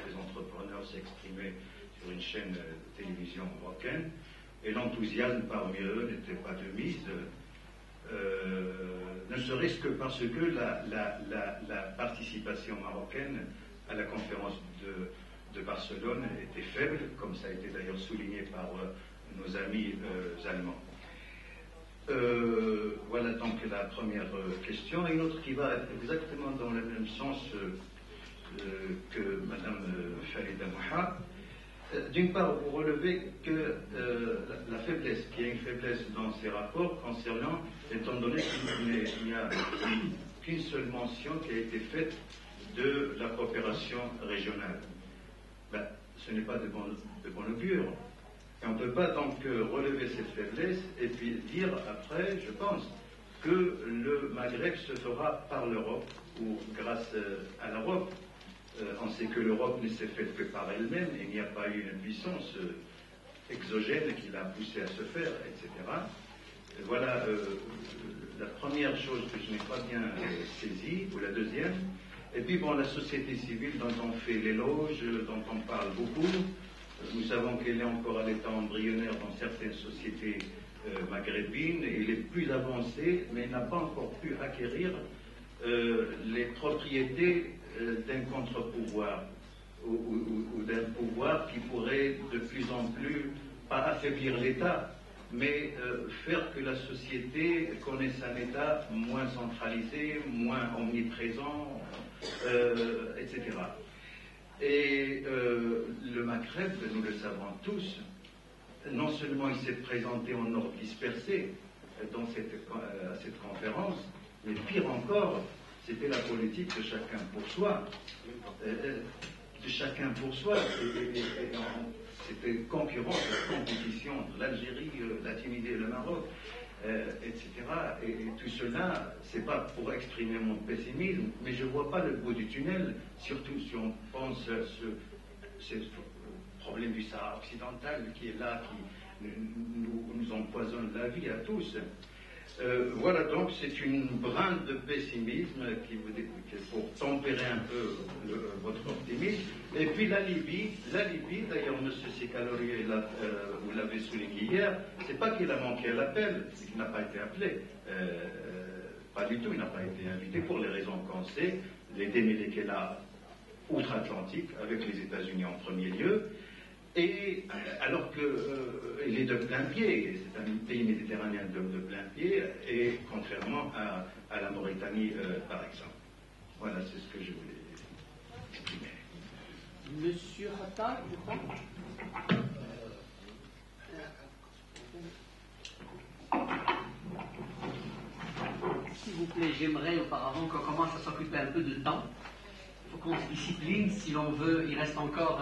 ces entrepreneurs s'exprimer sur une chaîne de télévision marocaine, et l'enthousiasme parmi eux n'était pas de mise, ne serait-ce que parce que la participation marocaine à la conférence de Barcelone était faible, comme ça a été d'ailleurs souligné par nos amis allemands. Voilà donc la première question. Et une autre qui va exactement dans le même sens que Mme Farida Mouha. D'une part, vous relevez que la faiblesse, qu'il y a une faiblesse dans ces rapports concernant, étant donné qu'il n'y a qu'une seule mention qui a été faite de la coopération régionale. Ben, ce n'est pas de bon augure. Et on ne peut pas donc relever cette faiblesse et puis dire après, je pense, que le Maghreb se fera par l'Europe ou grâce à l'Europe. On sait que l'Europe ne s'est faite que par elle-même, il n'y a pas eu une puissance exogène qui l'a poussée à se faire, etc. Et voilà la première chose que je n'ai pas bien saisie, ou la deuxième. Et puis bon, la société civile dont on fait l'éloge, dont on parle beaucoup, nous savons qu'elle est encore à l'état embryonnaire dans certaines sociétés maghrébines, et elle est plus avancée, mais elle n'a pas encore pu acquérir les propriétés d'un contre-pouvoir ou d'un pouvoir qui pourrait de plus en plus, pas affaiblir l'État, mais faire que la société connaisse un État moins centralisé, moins omniprésent, etc. Et le Maghreb, nous le savons tous, non seulement il s'est présenté en ordre dispersé dans cette conférence, mais pire encore, c'était la politique de chacun pour soi. De chacun pour soi. C'était concurrence, compétition entre l'Algérie, la Tunisie et le Maroc, etc. Et tout cela, c'est pas pour exprimer mon pessimisme, mais je ne vois pas le bout du tunnel, surtout si on pense à ce problème du Sahara occidental qui est là, qui nous empoisonne la vie à tous. Voilà donc, c'est une brin de pessimisme qui pour tempérer un peu votre optimisme. Et puis la Libye, d'ailleurs M. Sikalouri, vous l'avez souligné hier, c'est pas qu'il a manqué à l'appel, c'est qu'il n'a pas été appelé. Pas du tout, il n'a pas été invité pour les raisons qu'on sait, les démêlés qu'elle a outre-Atlantique, avec les États-Unis en premier lieu. Et alors qu'il est de plein pied, c'est un pays méditerranéen de plein pied, et contrairement à la Mauritanie, par exemple. Voilà, c'est ce que je voulais exprimer. Monsieur Hatta, je crois. S'il vous plaît, j'aimerais auparavant qu'on commence à s'occuper un peu de temps. Il faut qu'on se discipline si l'on veut. Il reste encore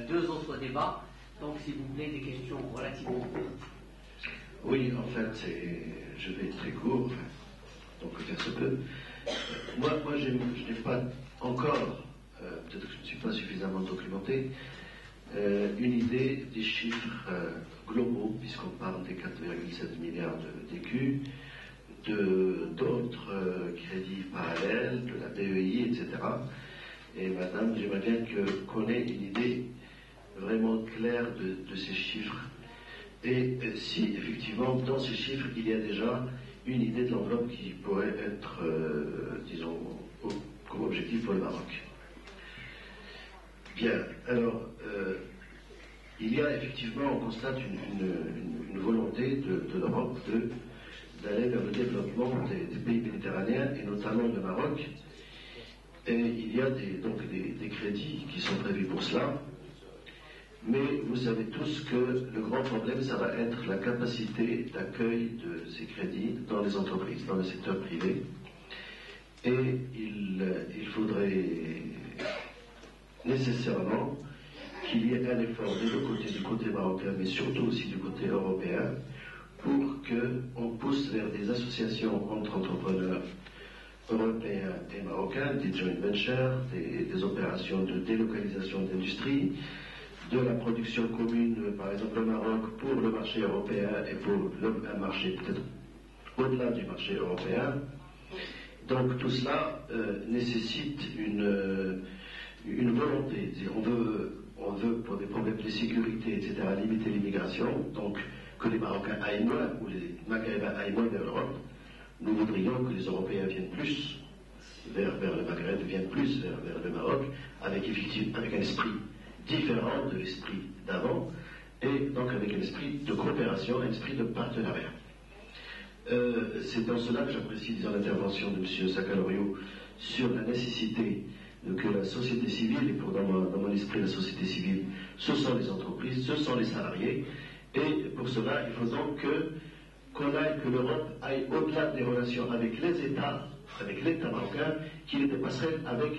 2 autres débats. Donc, s'il vous plaît, des questions relativement courtes. Oui, en fait, je vais être très court, donc faire ce peu. Moi je n'ai pas encore, peut-être que je ne suis pas suffisamment documenté, une idée des chiffres globaux, puisqu'on parle des 4,7 milliards d'écus, d'autres crédits parallèles, de la BEI, etc. Et madame, j'aimerais bien qu'on ait une idée vraiment claire de ces chiffres. Et si effectivement, dans ces chiffres, il y a déjà une idée de l'enveloppe qui pourrait être, disons, comme objectif pour le Maroc. Bien, alors, il y a effectivement, on constate une volonté de l'Europe d'aller vers le développement des pays méditerranéens, et notamment le Maroc. Et il y a donc des crédits qui sont prévus pour cela. Mais vous savez tous que le grand problème, ça va être la capacité d'accueil de ces crédits dans les entreprises, dans le secteur privé. Et il faudrait nécessairement qu'il y ait un effort du côté marocain, mais surtout aussi du côté européen, pour qu'on pousse vers des associations entre entrepreneurs européens et marocains, des joint ventures, des opérations de délocalisation d'industrie, de la production commune, par exemple au Maroc, pour le marché européen et pour un marché peut-être au-delà du marché européen. Donc tout cela nécessite une volonté. On veut, pour des problèmes de sécurité, etc., limiter l'immigration, donc que les Marocains aillent moins, ou les Maghrébins aillent moins vers l'Europe. Nous voudrions que les Européens viennent plus vers le Maghreb, viennent plus vers le Maroc, avec un esprit différent de l'esprit d'avant, et donc avec un esprit de coopération, un esprit de partenariat. C'est dans cela que j'apprécie l'intervention de M. Sakalorio sur la nécessité que la société civile, et dans mon esprit la société civile, ce sont les entreprises, ce sont les salariés, et pour cela il faut donc que l'Europe aille au-delà des relations avec les États, avec l'État marocain, qu'il y ait des passerelles avec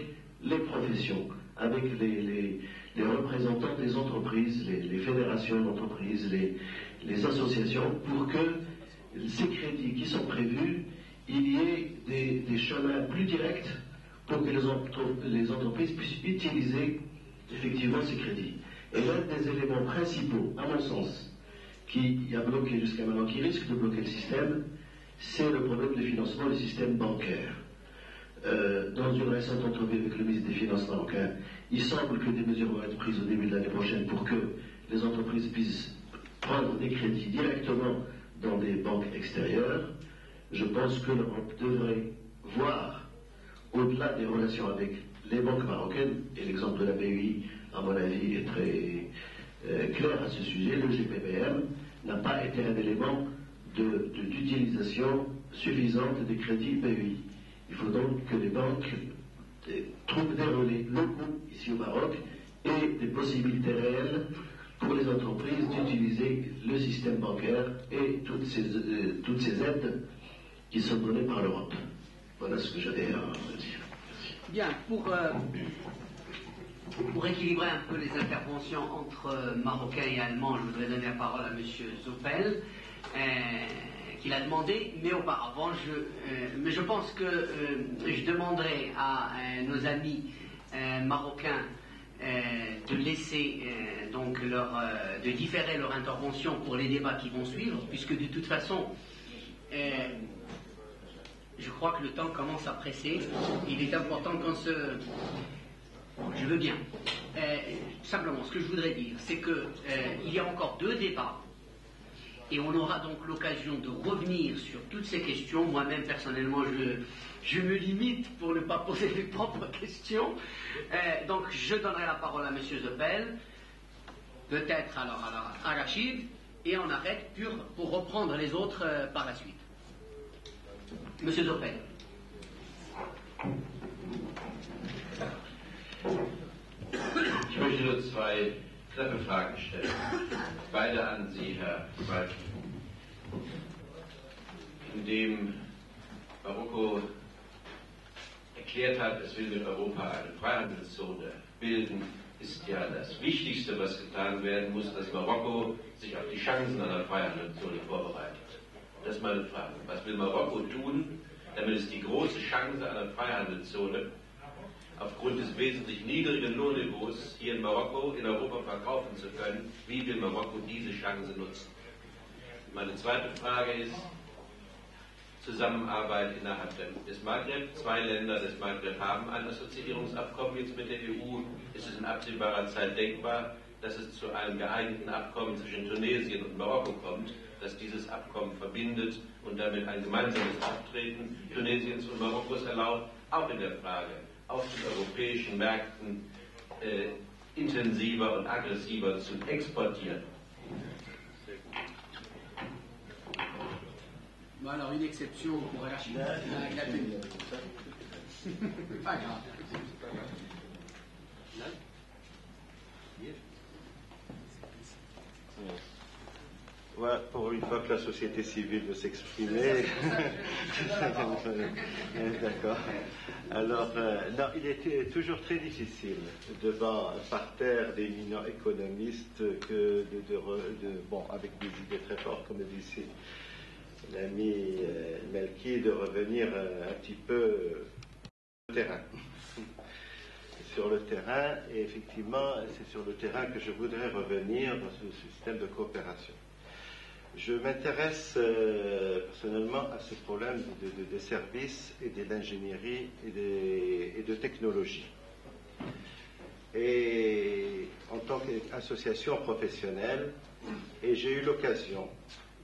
les professions, avec les représentants des entreprises, les fédérations d'entreprises, les associations, pour que ces crédits qui sont prévus, il y ait des chemins plus directs pour que les entreprises puissent utiliser effectivement ces crédits. Et l'un des éléments principaux, à mon sens, qui a bloqué jusqu'à maintenant, qui risque de bloquer le système, c'est le problème de financement du système bancaire. Dans une récente entrevue avec le ministre des Finances marocain, il semble que des mesures vont être prises au début de l'année prochaine pour que les entreprises puissent prendre des crédits directement dans des banques extérieures. Je pense que l'Europe devrait voir au-delà des relations avec les banques marocaines, et l'exemple de la BEI, à mon avis, est très clair à ce sujet. Le GPPM n'a pas été un élément d'utilisation suffisante des crédits BEI. Il faut donc que les banques trouvent des relais locaux ici au Maroc et des possibilités réelles pour les entreprises d'utiliser le système bancaire et toutes ces aides qui sont données par l'Europe. Voilà ce que j'avais à dire. Bien, pour équilibrer un peu les interventions entre Marocains et Allemands, je voudrais donner la parole à M. Zoppel, qu'il a demandé, mais auparavant, je pense que je demanderai à nos amis marocains de laisser de différer leur intervention pour les débats qui vont suivre, puisque de toute façon, je crois que le temps commence à presser. Il est important qu'on se... Je veux bien. Simplement, ce que je voudrais dire, c'est qu'il y a encore 2 débats, et on aura donc l'occasion de revenir sur toutes ces questions. Moi-même, personnellement, je me limite pour ne pas poser mes propres questions. Donc, je donnerai la parole à M. Zoppel, peut-être alors à Rachid, et on arrête pour reprendre les autres par la suite. M. Zoppel. Ich möchte nur 2 knappe Fragen stellen. Beide an Sie, Herr Walter. Indem Marokko erklärt hat, es will mit Europa eine Freihandelszone bilden, ist ja das Wichtigste, was getan werden muss, dass Marokko sich auf die Chancen einer Freihandelszone vorbereitet. Das ist meine Frage. Was will Marokko tun, damit es die große Chance einer Freihandelszone aufgrund des wesentlich niedrigen Lohnniveaus hier in Marokko, in Europa verkaufen zu können? Wie will Marokko diese Chance nutzen? Meine zweite Frage ist Zusammenarbeit innerhalb des Maghreb. 2 Länder des Maghreb haben ein Assoziierungsabkommen jetzt mit der EU. Ist es in absehbarer Zeit denkbar, dass es zu einem geeinten Abkommen zwischen Tunesien und Marokko kommt, das dieses Abkommen verbindet und damit ein gemeinsames Auftreten Tunesiens und Marokkos erlaubt, auch in der Frage, auf den europäischen Märkten intensiver und aggressiver zu exportieren? Alors, une exception pour Rachid. Pas grave. Ouais, pour une fois que la société civile veut s'exprimer. D'accord. Alors, non, il était toujours très difficile devant par terre des éminents économistes avec des idées très fortes, comme le dit l'ami Melki, de revenir un petit peu au terrain. sur le terrain, et effectivement, c'est sur le terrain que je voudrais revenir dans ce système de coopération. Je m'intéresse personnellement à ce problème des services et de l'ingénierie et de technologie. Et en tant qu'association professionnelle, et j'ai eu l'occasion,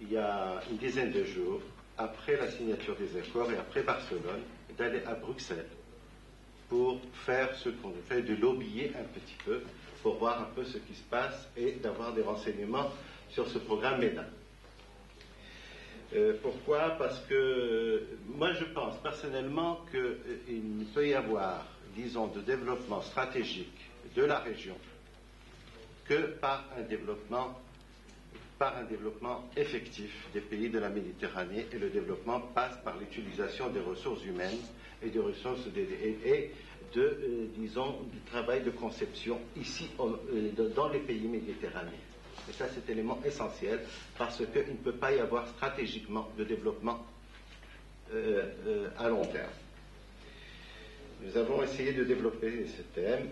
il y a une dizaine de jours, après la signature des accords et après Barcelone, d'aller à Bruxelles pour faire ce qu'on fait, de lobbyer un petit peu, pour voir un peu ce qui se passe et d'avoir des renseignements sur ce programme MEDA. Pourquoi? Parce que moi je pense personnellement qu'il ne peut y avoir, disons, de développement stratégique de la région que par un développement effectif des pays de la Méditerranée, et le développement passe par l'utilisation des ressources humaines et des ressources disons, du travail de conception ici dans les pays méditerranéens. Et ça, c'est un élément essentiel, parce qu'il ne peut pas y avoir stratégiquement de développement à long terme. Nous avons essayé de développer ce thème,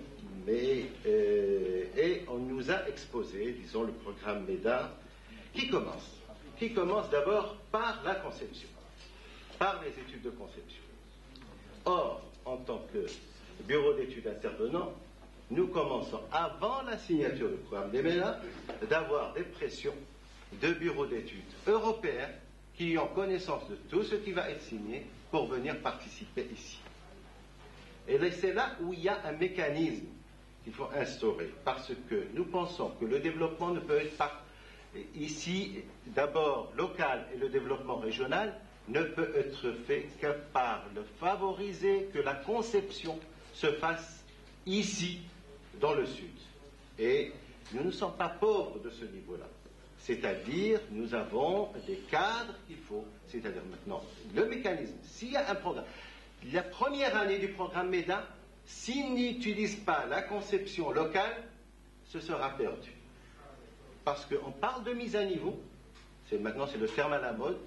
et on nous a exposé, disons, le programme MEDA, qui commence d'abord par la conception, par les études de conception. Or, en tant que bureau d'études intervenant, nous commençons, avant la signature du programme des MEDA, d'avoir des pressions de bureaux d'études européens qui ont connaissance de tout ce qui va être signé pour venir participer ici. Et c'est là où il y a un mécanisme qu'il faut instaurer, parce que nous pensons que le développement ne peut être pas ici, d'abord local, et le développement régional ne peut être fait que par le favoriser, que la conception se fasse ici, dans le Sud. Et nous ne sommes pas pauvres de ce niveau-là. C'est-à-dire, nous avons des cadres qu'il faut, c'est-à-dire maintenant, le mécanisme, s'il y a un programme, la première année du programme MEDA, s'il n'utilise pas la conception locale, ce sera perdu. Parce qu'on parle de mise à niveau, maintenant c'est le terme à la mode,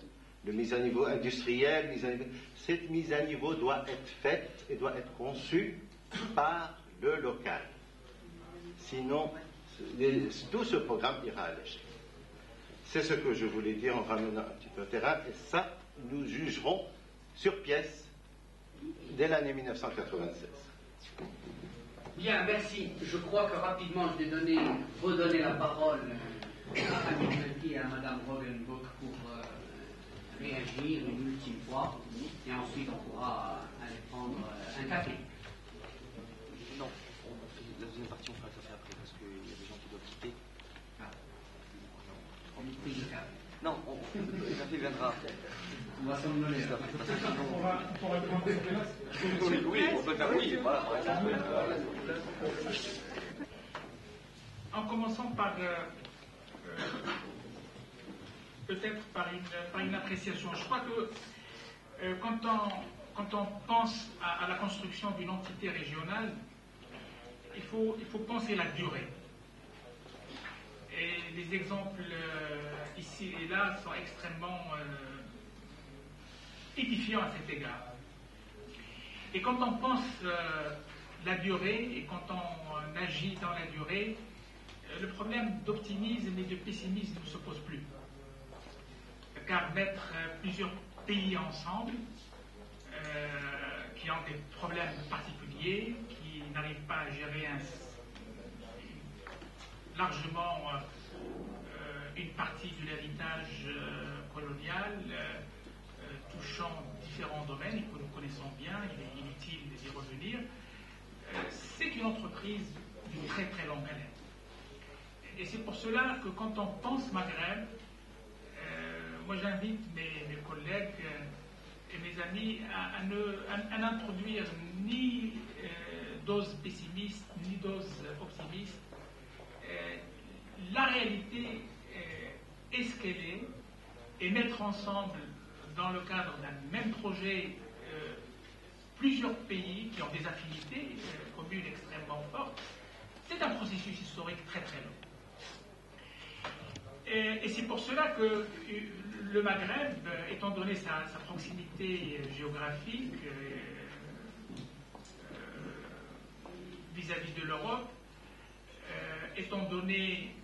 de mise à niveau industriel, cette mise à niveau doit être faite et doit être conçue par le local. Sinon, tout ce programme ira à l'échec. C'est ce que je voulais dire en ramenant un petit peu au terrain, et ça, nous jugerons sur pièce dès l'année 1996. Bien, merci. Je crois que rapidement, je vais redonner la parole à Michelti et à Mme Rogenbock pour réagir une ultime fois, et ensuite on pourra aller prendre un café. Non, la deuxième partie on fera le café après, parce qu'il y a des gens qui doivent quitter. Une prise de café. Non, le café viendra. On va somnoler. On pourra prendre des places. Oui, on peut faire oui. Voilà. En commençant par peut-être par une appréciation. Je crois que quand on pense à la construction d'une entité régionale, il faut penser la durée. Et les exemples ici et là sont extrêmement édifiant à cet égard. Et quand on pense la durée, et quand on agit dans la durée, le problème d'optimisme et de pessimisme ne se pose plus. Car mettre plusieurs pays ensemble, qui ont des problèmes particuliers, qui n'arrivent pas à gérer largement une partie de l'héritage colonial, touchant différents domaines que nous connaissons bien, il est inutile d'y revenir, c'est une entreprise d'une très très longue haleine. Et c'est pour cela que quand on pense Maghreb, moi j'invite mes collègues et mes amis à n'introduire ni dose pessimiste ni dose optimiste. La réalité est ce qu'elle est, et mettre ensemble dans le cadre d'un même projet plusieurs pays qui ont des affinités communes extrêmement fortes, c'est un processus historique très très long. Et c'est pour cela que le Maghreb, étant donné sa proximité géographique vis-à-vis de l'Europe, étant donné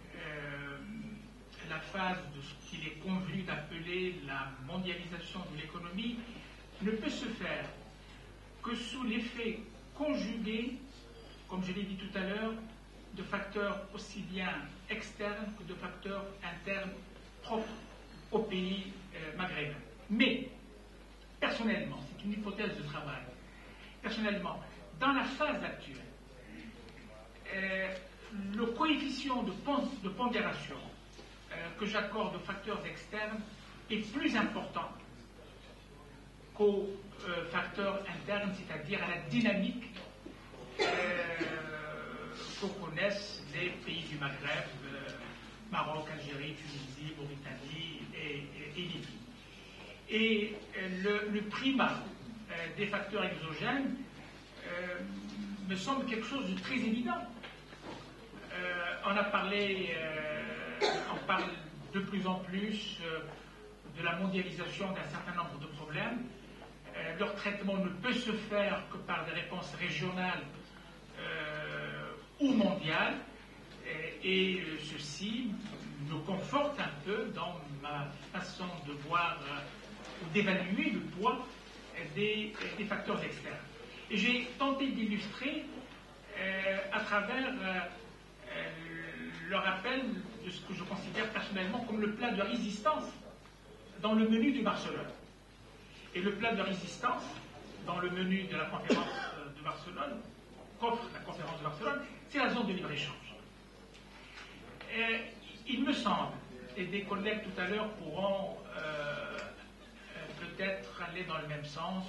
la phase de ce qu'il est convenu d'appeler la mondialisation de l'économie, ne peut se faire que sous l'effet conjugué, comme je l'ai dit tout à l'heure, de facteurs aussi bien externes que de facteurs internes propres au pays maghrébin. Mais, personnellement, c'est une hypothèse de travail, personnellement, dans la phase actuelle, le coefficient de pondération que j'accorde aux facteurs externes est plus important qu'aux facteurs internes, c'est-à-dire à la dynamique que connaissent les pays du Maghreb, Maroc, Algérie, Tunisie, Mauritanie et Libye. Et le primat des facteurs exogènes me semble quelque chose de très évident. On parle de plus en plus de la mondialisation d'un certain nombre de problèmes. Leur traitement ne peut se faire que par des réponses régionales ou mondiales, et ceci me conforte un peu dans ma façon de voir ou d'évaluer le poids des facteurs externes. Et j'ai tenté d'illustrer à travers le rappel de ce que je considère personnellement comme le plat de résistance dans le menu de Barcelone. Et le plat de résistance dans le menu de la conférence de Barcelone, qu'offre la conférence de Barcelone, c'est la zone de libre-échange. Il me semble, et des collègues tout à l'heure pourront peut-être aller dans le même sens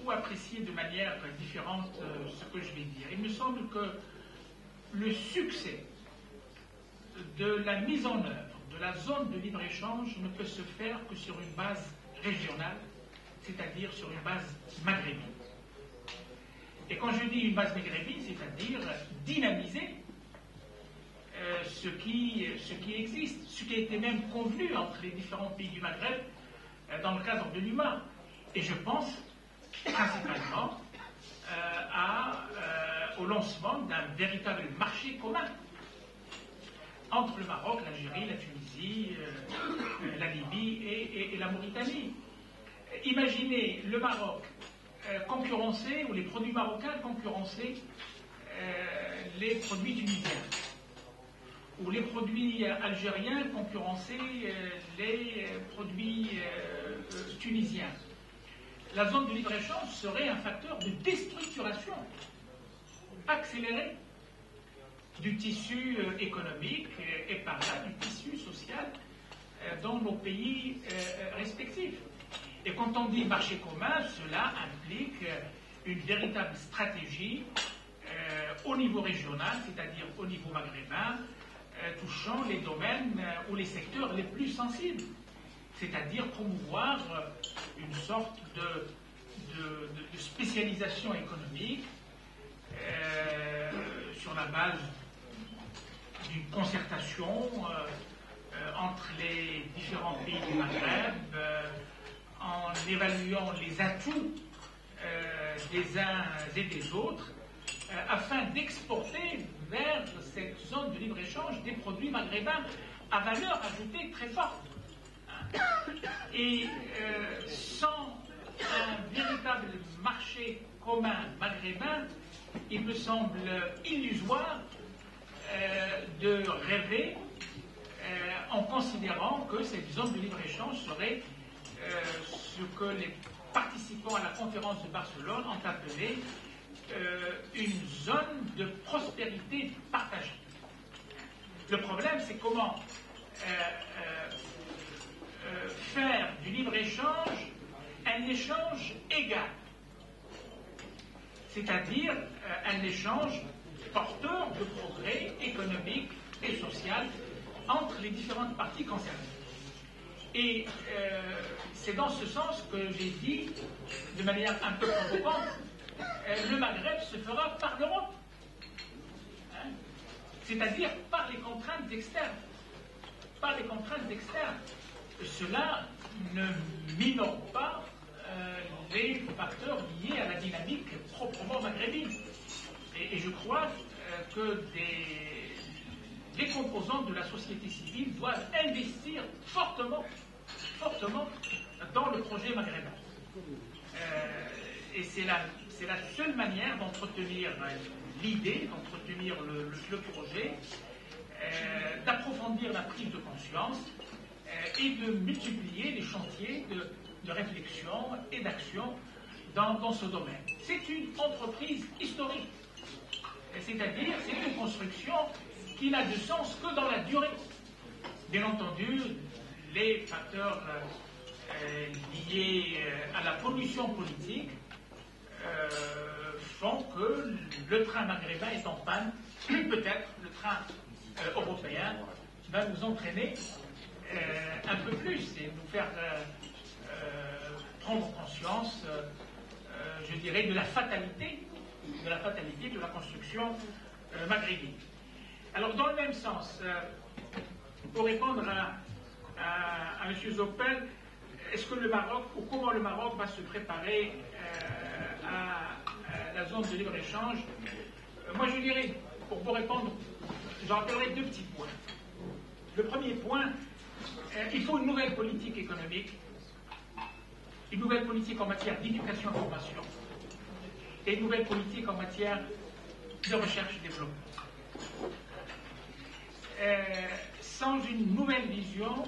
ou apprécier de manière différente ce que je vais dire. Il me semble que le succès de la mise en œuvre de la zone de libre-échange ne peut se faire que sur une base régionale, c'est-à-dire sur une base maghrébine. Et quand je dis une base maghrébine, c'est-à-dire dynamiser ce qui existe, ce qui a été même convenu entre les différents pays du Maghreb dans le cadre de l'UMA. Et je pense principalement au lancement d'un véritable marché commun entre le Maroc, l'Algérie, la Tunisie, la Libye et la Mauritanie. Imaginez le Maroc concurrencer, ou les produits marocains concurrencer les produits tunisiens, ou les produits algériens concurrencer les produits tunisiens. La zone de libre-échange serait un facteur de déstructuration accélérée du tissu économique et par là du tissu social dans nos pays respectifs. Et quand on dit marché commun, cela implique une véritable stratégie au niveau régional, c'est-à-dire au niveau maghrébin, touchant les domaines ou les secteurs les plus sensibles, c'est-à-dire promouvoir une sorte de spécialisation économique sur la base d'une concertation entre les différents pays du Maghreb, en évaluant les atouts des uns et des autres, afin d'exporter vers cette zone de libre-échange des produits maghrébins à valeur ajoutée très forte. Et sans un véritable marché commun maghrébin, il me semble illusoire de rêver en considérant que cette zone de libre-échange serait ce que les participants à la conférence de Barcelone ont appelé une zone de prospérité partagée. Le problème, c'est comment faire du libre-échange un échange égal, c'est-à-dire un échange porteur de progrès économique et social entre les différentes parties concernées. Et c'est dans ce sens que j'ai dit, de manière un peu provocante, le Maghreb se fera par l'Europe, c'est-à-dire par les contraintes externes. Par les contraintes externes. Cela ne minore pas les facteurs liés à la dynamique proprement niveau maghrébin. Et je crois que des composantes de la société civile doivent investir fortement dans le projet maghrébin. Et c'est la seule manière d'entretenir l'idée, d'entretenir le projet, d'approfondir la prise de conscience et de multiplier les chantiers de réflexion et d'action dans ce domaine. C'est une entreprise historique, c'est-à-dire c'est une construction qui n'a de sens que dans la durée. Bien entendu, les facteurs liés à la pollution politique font que le train maghrébin est en panne. Peut-être le train européen va nous entraîner un peu plus et nous faire prendre conscience, je dirais, de la fatalité de la construction maghrébine. Alors, dans le même sens, pour répondre à M. Zoppel, est-ce que le Maroc, ou comment le Maroc va se préparer à la zone de libre-échange? Moi, je dirais, pour vous répondre, j'en rappellerai deux petits points. Le premier point, il faut une nouvelle politique économique, une nouvelle politique en matière d'éducation et de formation, et une nouvelle politique en matière de recherche et développement. Sans une nouvelle vision,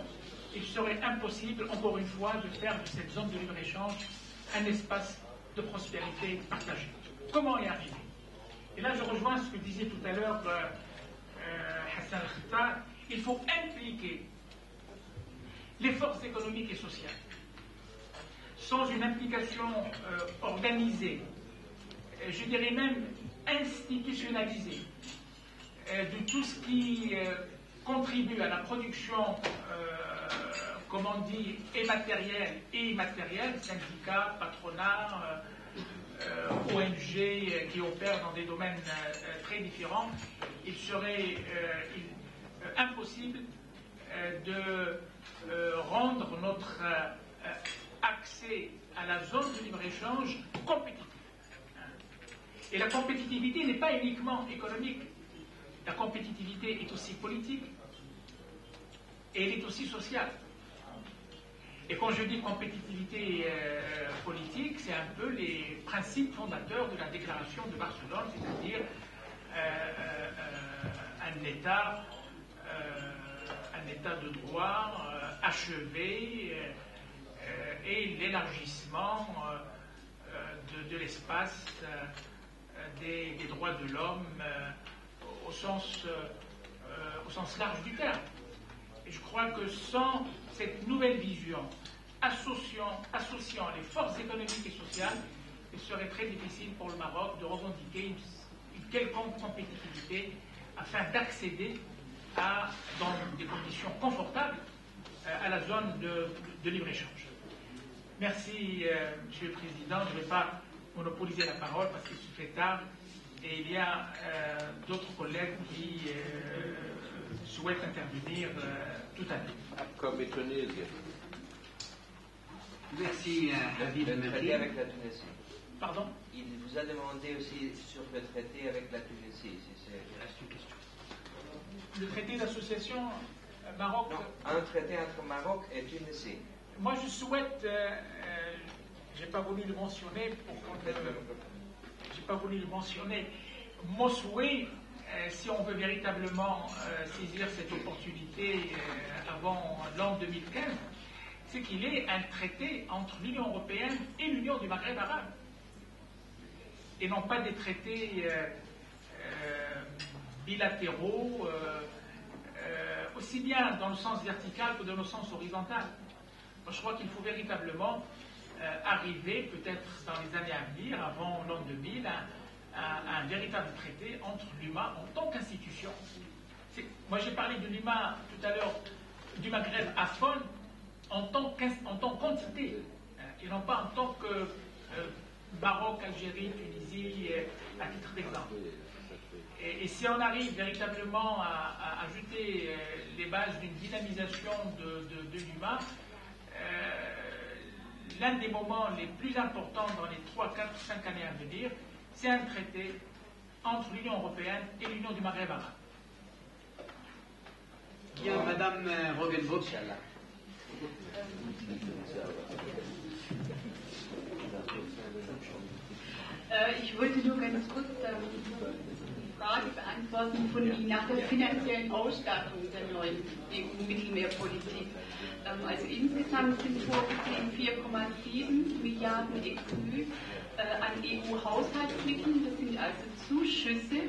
il serait impossible, encore une fois, de faire de cette zone de libre-échange un espace de prospérité partagée. Comment y arriver? Et là, je rejoins ce que disait tout à l'heure Hassan Al-Khattab. Il faut impliquer les forces économiques et sociales. Sans une implication organisée, je dirais même institutionnalisée, de tout ce qui contribue à la production, comme on dit, et matérielle et immatérielle, syndicats, patronats, ONG qui opèrent dans des domaines très différents, il serait impossible de rendre notre accès à la zone de libre-échange compétitif. Et la compétitivité n'est pas uniquement économique. La compétitivité est aussi politique et elle est aussi sociale. Et quand je dis compétitivité politique, c'est un peu les principes fondateurs de la déclaration de Barcelone, c'est-à-dire un État de droit achevé et l'élargissement de l'espace des droits de l'homme au sens large du terme. Et je crois que sans cette nouvelle vision, associant les forces économiques et sociales, il serait très difficile pour le Maroc de revendiquer une quelconque compétitivité afin d'accéder dans des conditions confortables à la zone de libre-échange. Merci, Monsieur le Président. Je ne vais pas monopoliser la parole parce qu'il se fait tard et il y a d'autres collègues qui souhaitent intervenir tout à l'heure. Comme les Tunisiens. Merci, Habib Le traité avec la Tunisie. Pardon? Il vous a demandé aussi sur le traité avec la Tunisie. Il reste une question. Le traité d'association Maroc. Non, un traité entre Maroc et Tunisie. Moi, je souhaite. J'ai pas voulu le mentionner j'ai pas voulu le mentionner. Mon souhait, si on veut véritablement saisir cette opportunité avant l'an 2015, c'est qu'il y ait un traité entre l'Union européenne et l'Union du Maghreb arabe. Et non pas des traités bilatéraux, aussi bien dans le sens vertical que dans le sens horizontal. Moi, je crois qu'il faut véritablement arriver, peut-être dans les années à venir, avant l'an 2000, à un véritable traité entre l'UMA en tant qu'institution. Moi, j'ai parlé de l'UMA tout à l'heure, du Maghreb à Fon, en tant qu'entité, et non pas en tant que Maroc, Algérie, Tunisie, à titre d'exemple. Et si on arrive véritablement à ajouter les bases d'une dynamisation de l'UMA, l'un des moments les plus importants dans les 3, 4, 5 années à venir, c'est un traité entre l'Union européenne et l'Union du Maghreb arabe. Bien, Madame Roggenbusch. Ich wollte nur ganz kurz die Frage beantworten von Ihnen nach der finanziellen Ausstattung der neuen EU-Mittelmeerpolitik. Also insgesamt sind vorgesehen 4,7 Milliarden EQ an EU-Haushaltsmitteln. Das sind also Zuschüsse.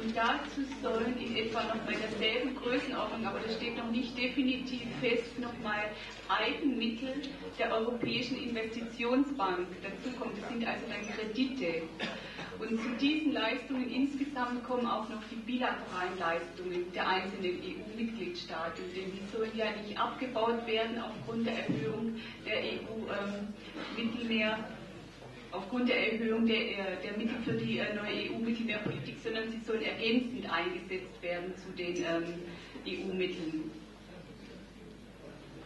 Und dazu sollen in etwa noch bei derselben Größenordnung, aber das steht noch nicht definitiv fest, nochmal Eigenmittel der Europäischen Investitionsbank dazukommen. Das sind also dann Kredite. Und zu diesen Leistungen insgesamt kommen auch noch die bilateralen Leistungen der einzelnen EU-Mitgliedstaaten. Denn die sollen ja nicht abgebaut werden aufgrund der Erhöhung der EU-Mittelmeer. Aufgrund der Erhöhung der Mittel für die neue EU-Mittelmeerpolitik, sondern sie sollen ergänzend eingesetzt werden zu den EU-Mitteln.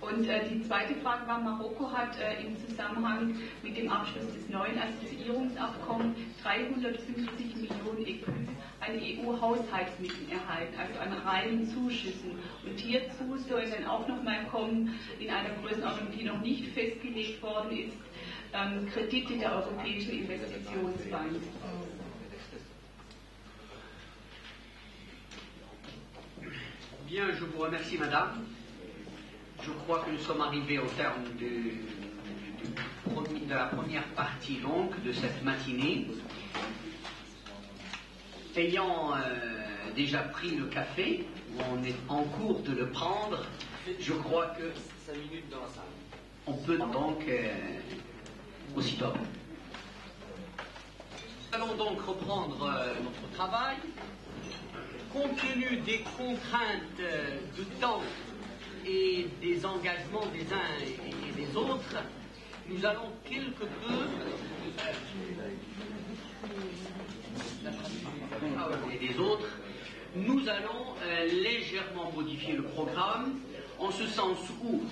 Und die zweite Frage war, Marokko hat im Zusammenhang mit dem Abschluss des neuen Assoziierungsabkommens 350 Millionen EQ an EU-Haushaltsmitteln erhalten, also an reinen Zuschüssen. Und hierzu sollen dann auch nochmal kommen, in einer Größenordnung, die noch nicht festgelegt worden ist, Kredite der Europäischen Investitionsbank. Bien, je vous remercie, Madame. Je crois que nous sommes arrivés au terme de la première partie donc de cette matinée. Ayant déjà pris le café, ou on est en cours de le prendre, je crois que 5 minutes dans la salle. On peut donc aussitôt. Nous allons donc reprendre notre travail. Compte tenu des contraintes de temps et des engagements des uns et des autres, nous allons quelque peu nous allons légèrement modifier le programme en ce sens où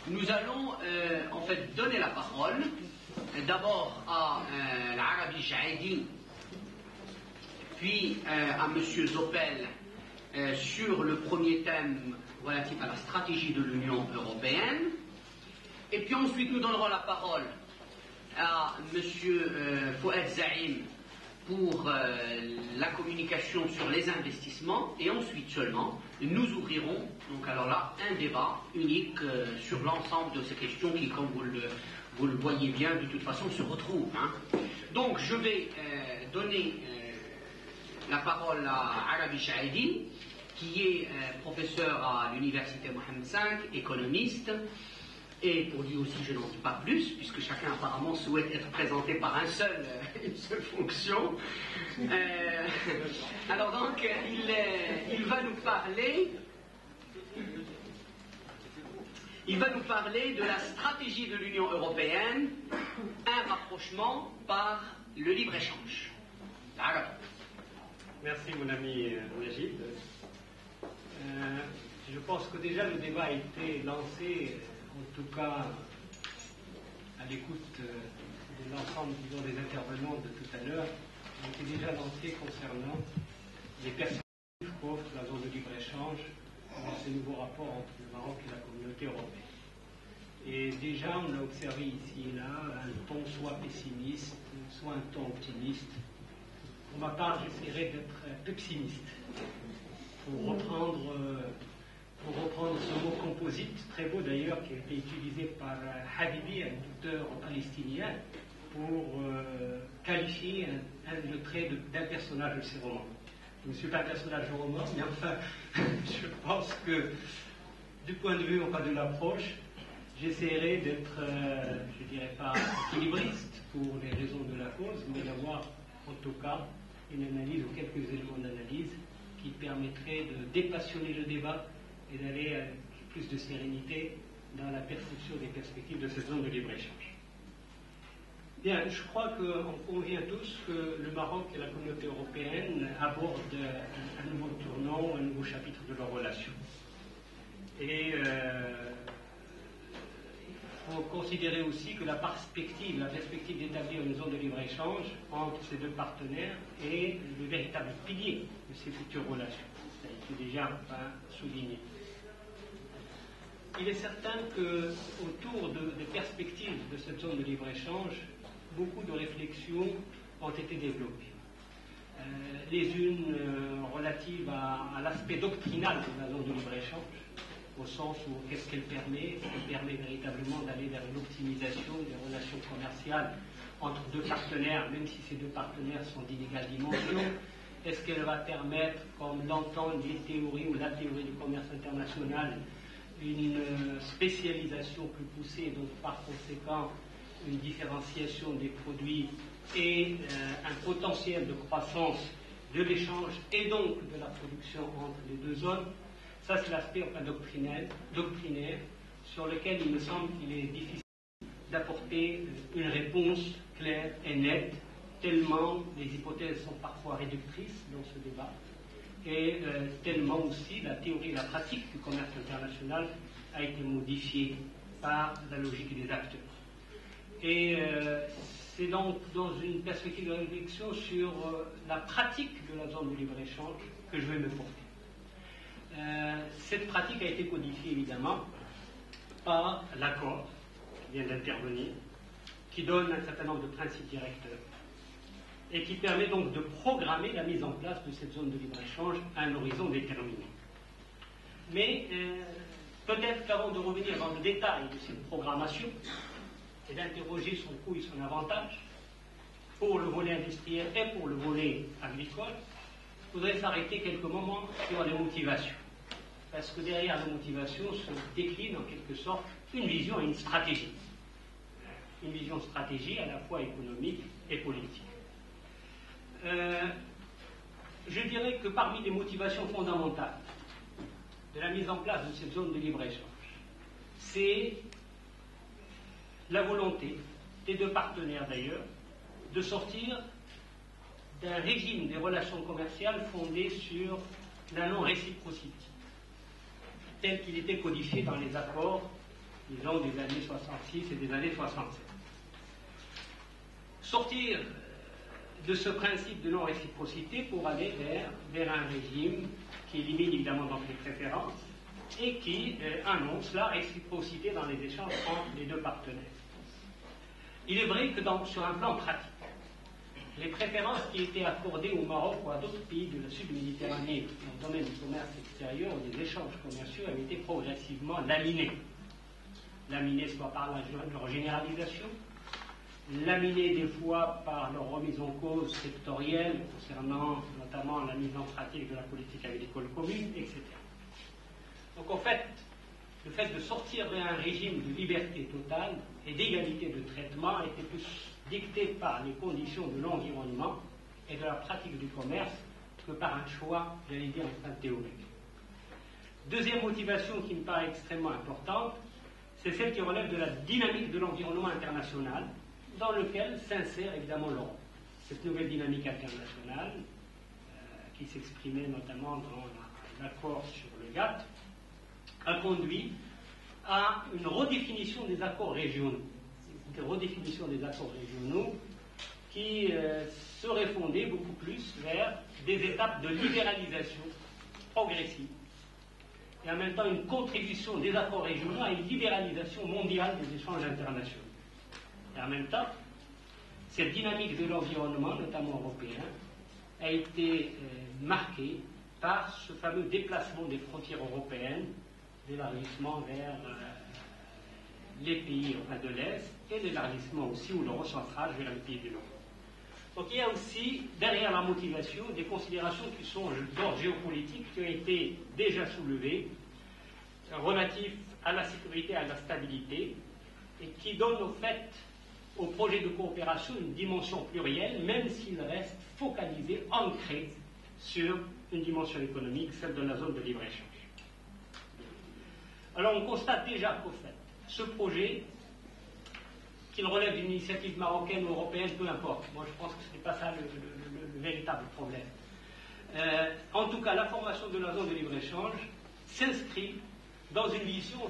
nous allons en fait donner la parole d'abord à l'Arabi Jaidi, puis à M. Zoppel sur le premier thème relatif à la stratégie de l'Union européenne, et puis ensuite nous donnerons la parole à M. Fouad Zaïm pour la communication sur les investissements, et ensuite seulement nous ouvrirons donc alors là un débat unique sur l'ensemble de ces questions qui, comme vous le voyez bien, de toute façon se retrouvent. Donc je vais donner la parole à Arabi Chaidi, qui est professeur à l'université Mohammed V, économiste, et pour lui aussi je n'en dis pas plus, puisque chacun apparemment souhaite être présenté par une seule fonction. Alors donc il va nous parler de la stratégie de l'Union européenne, un rapprochement par le libre-échange. Merci mon ami Najib. Je pense que déjà le débat a été lancé, en tout cas à l'écoute de l'ensemble des intervenants de tout à l'heure, a été déjà lancé concernant les perspectives qu'offre la zone de libre-échange dans ce nouveau rapport entre le Maroc et la communauté européenne. Et déjà, on a observé ici et là un ton soit pessimiste, soit un ton optimiste. Pour ma part, j'essaierai d'être pessimiste. Pour reprendre ce mot composite, très beau d'ailleurs, qui a été utilisé par Habibi, un auteur palestinien, pour qualifier le trait d'un personnage de ses romans. Je ne suis pas un personnage de roman, mais enfin, je pense que du point de vue de l'approche, j'essaierai d'être, je ne dirais pas équilibriste pour les raisons de la cause, mais d'avoir en tout cas une analyse ou quelques éléments d'analyse qui permettraient de dépassionner le débat et d'aller avec plus de sérénité dans la perception des perspectives de cette zone de libre-échange. Bien, je crois qu'on convient tous que le Maroc et la communauté européenne abordent un nouveau tournant, un nouveau chapitre de leurs relations. Et il faut considérer aussi que la perspective d'établir une zone de libre-échange entre ces deux partenaires est le véritable pilier de ces futures relations. Ça a été déjà souligné. Il est certain qu'autour des perspectives de cette zone de libre-échange, beaucoup de réflexions ont été développées. Les unes relatives à l'aspect doctrinal de la zone de libre-échange, au sens où qu'est-ce qu'elle permet? Elle permet véritablement d'aller vers une optimisation des relations commerciales entre deux partenaires, même si ces deux partenaires sont d'inégales dimensions. Est-ce qu'elle va permettre, comme l'entendent les théories ou la théorie du commerce international, une spécialisation plus poussée, et donc par conséquent une différenciation des produits et un potentiel de croissance de l'échange et donc de la production entre les deux zones? Ça, c'est l'aspect doctrinaire sur lequel il me semble qu'il est difficile d'apporter une réponse claire et nette, tellement les hypothèses sont parfois réductrices dans ce débat, et tellement aussi la théorie et la pratique du commerce international a été modifiée par la logique des acteurs. Et c'est donc dans une perspective de réflexion sur la pratique de la zone de libre-échange que je vais me porter. Cette pratique a été codifiée évidemment par l'accord qui vient d'intervenir, qui donne un certain nombre de principes directeurs et qui permet donc de programmer la mise en place de cette zone de libre-échange à un horizon déterminé. Mais peut-être qu'avant de revenir dans le détail de cette programmation et d'interroger son coût et son avantage pour le volet industriel et pour le volet agricole, il faudrait s'arrêter quelques moments sur les motivations. Parce que derrière les motivations se décline en quelque sorte une vision et une stratégie. Une vision stratégie à la fois économique et politique. Je dirais que parmi les motivations fondamentales de la mise en place de cette zone de libre-échange, c'est la volonté des deux partenaires d'ailleurs de sortir d'un régime des relations commerciales fondé sur la non-réciprocité, tel qu'il était codifié dans les accords, disons, des années 66 et des années 67. Sortir de ce principe de non-réciprocité pour aller vers un régime qui élimine évidemment donc les préférences et qui annonce la réciprocité dans les échanges entre les deux partenaires. Il est vrai que sur un plan pratique, les préférences qui étaient accordées au Maroc ou à d'autres pays de la Sud-Méditerranée dans le domaine du commerce extérieur ou des échanges commerciaux avaient été progressivement laminées. Laminées soit par leur généralisation, laminées des fois par leur remise en cause sectorielle concernant notamment la mise en pratique de la politique agricole commune, etc. Donc en fait, le fait de sortir d'un régime de liberté totale et d'égalité de traitement était plus dicté par les conditions de l'environnement et de la pratique du commerce que par un choix, j'allais dire, enfin théorique. Deuxième motivation qui me paraît extrêmement importante, c'est celle qui relève de la dynamique de l'environnement international, dans lequel s'insère évidemment l'Europe. Cette nouvelle dynamique internationale, qui s'exprimait notamment dans l'accord sur le GATT, a conduit à une redéfinition des accords régionaux. Une redéfinition des accords régionaux qui serait fondée beaucoup plus vers des étapes de libéralisation progressive et en même temps une contribution des accords régionaux à une libéralisation mondiale des échanges internationaux. Et en même temps, cette dynamique de l'environnement, notamment européen, a été marquée par ce fameux déplacement des frontières européennes, l'élargissement vers les pays de l'Est et l'élargissement aussi ou le recentrage vers les pays du Nord. Donc il y a aussi, derrière la motivation, des considérations qui sont d'ordre géopolitique, qui ont été déjà soulevées, relatives à la sécurité et à la stabilité, et qui donnent au fait au projet de coopération une dimension plurielle, même s'il reste focalisé, ancré sur une dimension économique, celle de la zone de libre-échange. Alors on constate déjà qu'au fait, ce projet, qu'il relève d'une initiative marocaine ou européenne, peu importe. Moi je pense que ce n'est pas ça le véritable problème. En tout cas, la formation de la zone de libre-échange s'inscrit dans une vision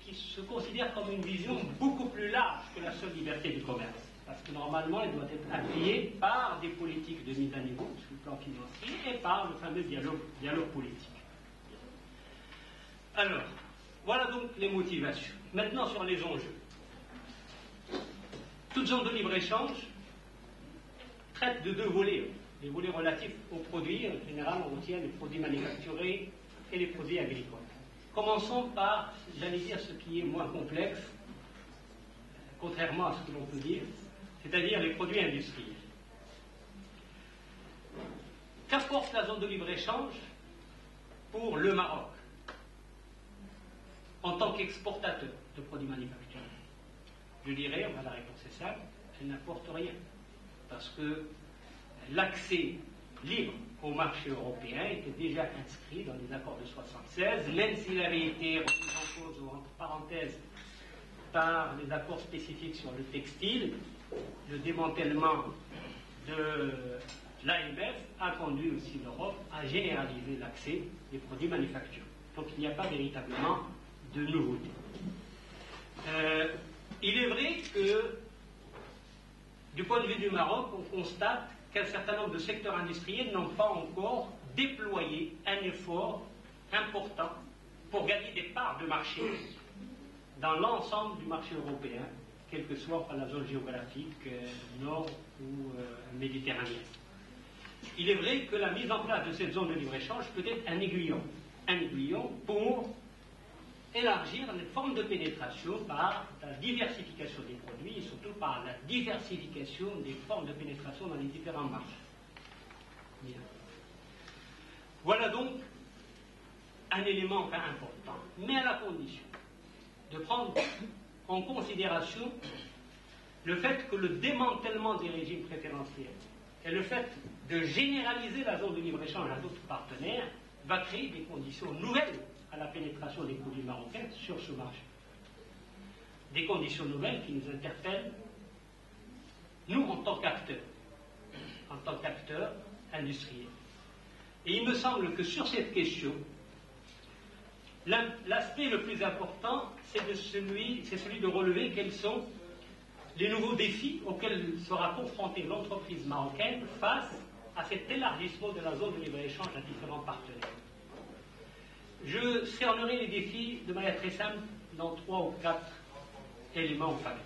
qui se considère comme une vision beaucoup plus large que la seule liberté du commerce. Parce que normalement, elle doit être appuyée par des politiques de mise à niveau sur le plan financier et par le fameux dialogue politique. Alors, voilà donc les motivations. Maintenant sur les enjeux. Toute zone de libre-échange traite de deux volets. Les volets relatifs aux produits, en général on retient les produits manufacturés et les produits agricoles. Commençons par, j'allais dire, ce qui est moins complexe, contrairement à ce que l'on peut dire, c'est-à-dire les produits industriels. Qu'apporte la zone de libre-échange pour le Maroc en tant qu'exportateur de produits manufacturés? Je dirais, la réponse est simple, elle n'apporte rien. Parce que l'accès libre au marché européen était déjà inscrit dans les accords de 1976, même s'il avait été remis en cause, ou entre parenthèses, par les accords spécifiques sur le textile. Le démantèlement de l'AMF a conduit aussi l'Europe à généraliser l'accès des produits manufacturés. Donc il n'y a pas véritablement de nouveauté. Il est vrai que, du point de vue du Maroc, on constate qu'un certain nombre de secteurs industriels n'ont pas encore déployé un effort important pour gagner des parts de marché dans l'ensemble du marché européen, quelle que soit la zone géographique nord ou méditerranéenne. Il est vrai que la mise en place de cette zone de libre-échange peut être un aiguillon pour élargir les formes de pénétration par la diversification des produits et surtout par la diversification des formes de pénétration dans les différents marchés. Bien. Voilà donc un élément important, mais à la condition de prendre en considération le fait que le démantèlement des régimes préférentiels et le fait de généraliser la zone de libre-échange à d'autres partenaires va créer des conditions nouvelles à la pénétration des produits marocains sur ce marché. Des conditions nouvelles qui nous interpellent, nous, en tant qu'acteurs industriels. Et il me semble que sur cette question, l'aspect le plus important, c'est celui de relever quels sont les nouveaux défis auxquels sera confrontée l'entreprise marocaine face à cet élargissement de la zone de libre-échange à différents partenaires. Je cernerai les défis de manière très simple dans 3 ou 4 éléments ou facteurs.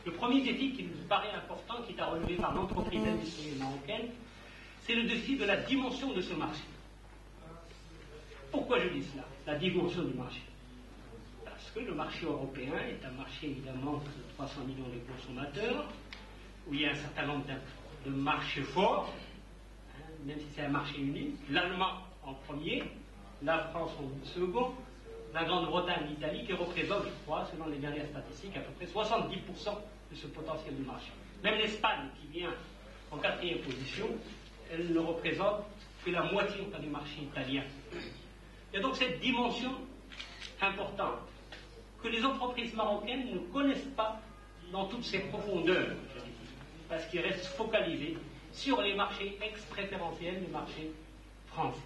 Le premier défi qui nous paraît important, qui est à relever par l'entreprise industrielle marocaine, c'est le défi de la dimension de ce marché. Pourquoi je dis cela, la dimension du marché? Parce que le marché européen est un marché évidemment de 300 millions de consommateurs, où il y a un certain nombre de marchés forts, même si c'est un marché unique, l'Allemand en premier, la France en second, la Grande-Bretagne, l'Italie, qui représentent, je crois, selon les dernières statistiques, à peu près 70% de ce potentiel du marché. Même l'Espagne, qui vient en 4e position, elle ne représente que la moitié du marché italien. Il y a donc cette dimension importante que les entreprises marocaines ne connaissent pas dans toutes ses profondeurs, parce qu'ils restent focalisés sur les marchés ex-préférentiels, les marchés français.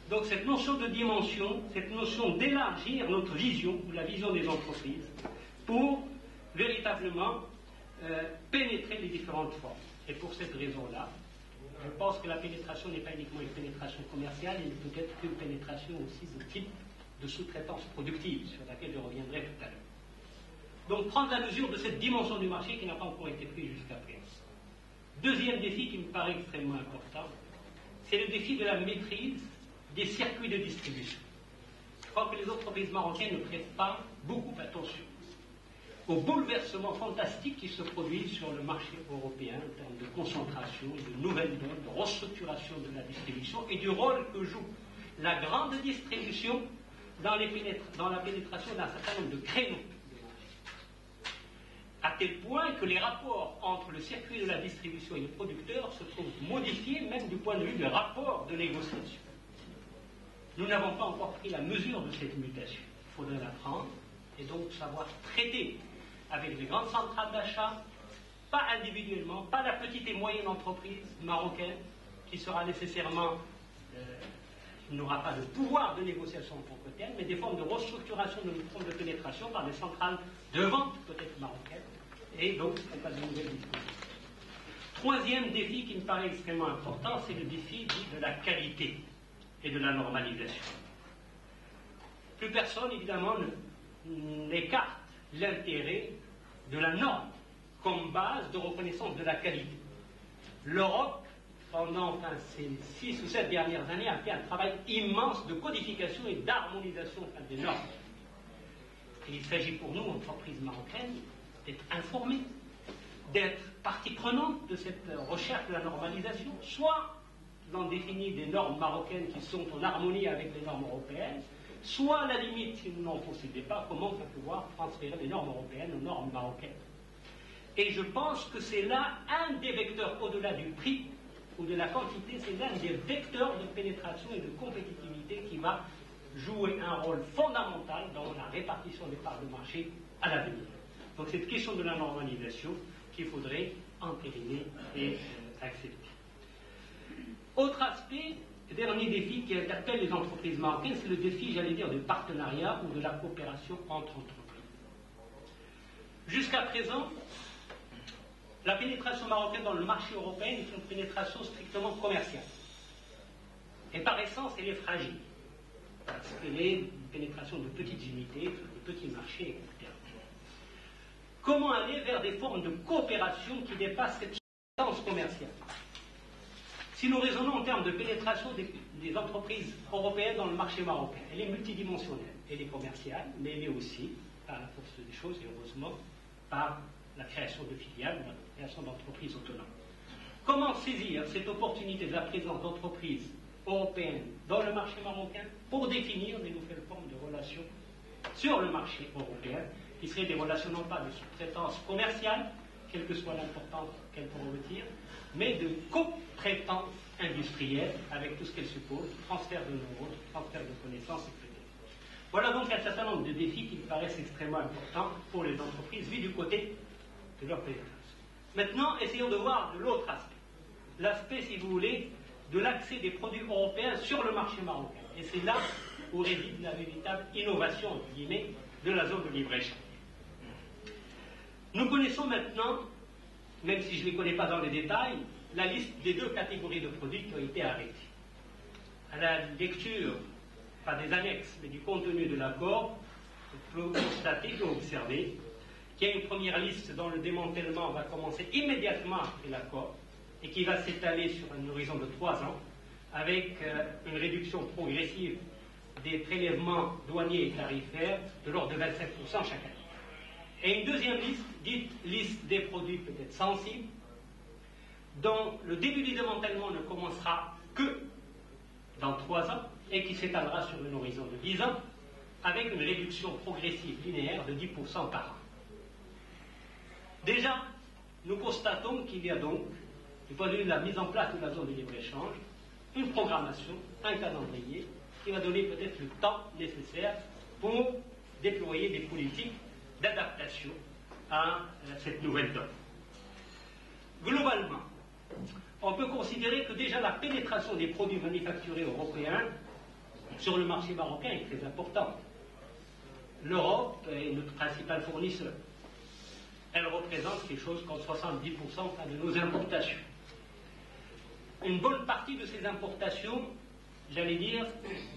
Donc cette notion de dimension, cette notion d'élargir notre vision, ou la vision des entreprises, pour véritablement pénétrer les différentes formes. Et pour cette raison-là, je pense que la pénétration n'est pas uniquement une pénétration commerciale, elle ne peut être qu'une pénétration aussi de type de sous-traitance productive, sur laquelle je reviendrai tout à l'heure. Donc prendre la mesure de cette dimension du marché qui n'a pas encore été prise jusqu'à présent. Deuxième défi qui me paraît extrêmement important, c'est le défi de la maîtrise des circuits de distribution. Je crois que les entreprises marocaines ne prêtent pas beaucoup attention aux bouleversements fantastiques qui se produisent sur le marché européen en termes de concentration, de nouvelles donnes, de restructuration de la distribution et du rôle que joue la grande distribution dans la pénétration d'un certain nombre de créneaux. À tel point que les rapports entre le circuit de la distribution et le producteur se trouvent modifiés, même du point de vue des rapports de négociation. Nous n'avons pas encore pris la mesure de cette mutation. Il faudrait la prendre et donc savoir traiter avec les grandes centrales d'achat, pas individuellement, pas la petite et moyenne entreprise marocaine qui sera nécessairement Il n'aura pas de pouvoir de négociation en tant que tel, mais des formes de restructuration de nos formes de pénétration par des centrales de vente, peut-être marocaines, et donc ce ne sont pas de nouvelles dispositions. Troisième défi qui me paraît extrêmement important, c'est le défi de la qualité et de la normalisation. Plus personne, évidemment, n'écarte l'intérêt de la norme comme base de reconnaissance de la qualité. L'Europe, pendant ces 6 ou 7 dernières années, a fait un travail immense de codification et d'harmonisation des normes. Et il s'agit pour nous, entreprises marocaines, d'être informées, d'être partie prenante de cette recherche de la normalisation, soit l'on définit des normes marocaines qui sont en harmonie avec les normes européennes, soit à la limite, si nous n'en possédons pas, comment on va pouvoir transférer les normes européennes aux normes marocaines. Et je pense que c'est là un des vecteurs, au-delà du prix ou de la quantité, c'est l'un des vecteurs de pénétration et de compétitivité qui va jouer un rôle fondamental dans la répartition des parts de marché à l'avenir. Donc cette question de la normalisation qu'il faudrait entériner et accepter. Autre aspect, dernier défi qui interpelle les entreprises marocaines, c'est le défi, j'allais dire, du partenariat ou de la coopération entre entreprises. Jusqu'à présent, la pénétration marocaine dans le marché européen est une pénétration strictement commerciale. Et par essence, elle est fragile. Parce qu'elle est une pénétration de petites unités, de petits marchés, etc. Comment aller vers des formes de coopération qui dépassent cette distance commerciale? Si nous raisonnons en termes de pénétration des entreprises européennes dans le marché marocain, elle est multidimensionnelle. Elle est commerciale, mais elle est aussi, par la force des choses, et heureusement, par la création de filiales, la création d'entreprises autonomes. Comment saisir cette opportunité de la présence d'entreprises européennes dans le marché marocain pour définir des nouvelles formes de relations sur le marché européen, qui seraient des relations non pas de sous-traitance commerciale, quelle que soit l'importance qu'elle pourrait revêtir, mais de co-traitance industrielle, avec tout ce qu'elle suppose, transfert de know-how, transfert de connaissances, etc. Voilà donc un certain nombre de défis qui me paraissent extrêmement importants pour les entreprises, vu du côté de leur pénétration. Maintenant, essayons de voir de l'autre aspect. L'aspect, si vous voulez, de l'accès des produits européens sur le marché marocain. Et c'est là où réside la véritable innovation, entre guillemets, de la zone de libre-échange. Nous connaissons maintenant, même si je ne les connais pas dans les détails, la liste des 2 catégories de produits qui ont été arrêtés. À la lecture, pas des annexes, mais du contenu de l'accord, on peut constater, on peut observer qu'il y a une première liste dont le démantèlement va commencer immédiatement après l'accord et qui va s'étaler sur un horizon de 3 ans, avec une réduction progressive des prélèvements douaniers et tarifaires de l'ordre de 25% chaque année. Et une deuxième liste, dite liste des produits peut-être sensibles, dont le début du démantèlement ne commencera que dans 3 ans et qui s'étalera sur un horizon de 10 ans, avec une réduction progressive linéaire de 10% par an. Déjà, nous constatons qu'il y a donc, du point de vue de la mise en place de la zone de libre-échange, une programmation, un calendrier, qui va donner peut-être le temps nécessaire pour déployer des politiques d'adaptation à cette nouvelle donne. Globalement, on peut considérer que déjà la pénétration des produits manufacturés européens sur le marché marocain est très importante. L'Europe est notre principal fournisseur. Elle représente quelque chose comme 70% de nos importations. Une bonne partie de ces importations, j'allais dire,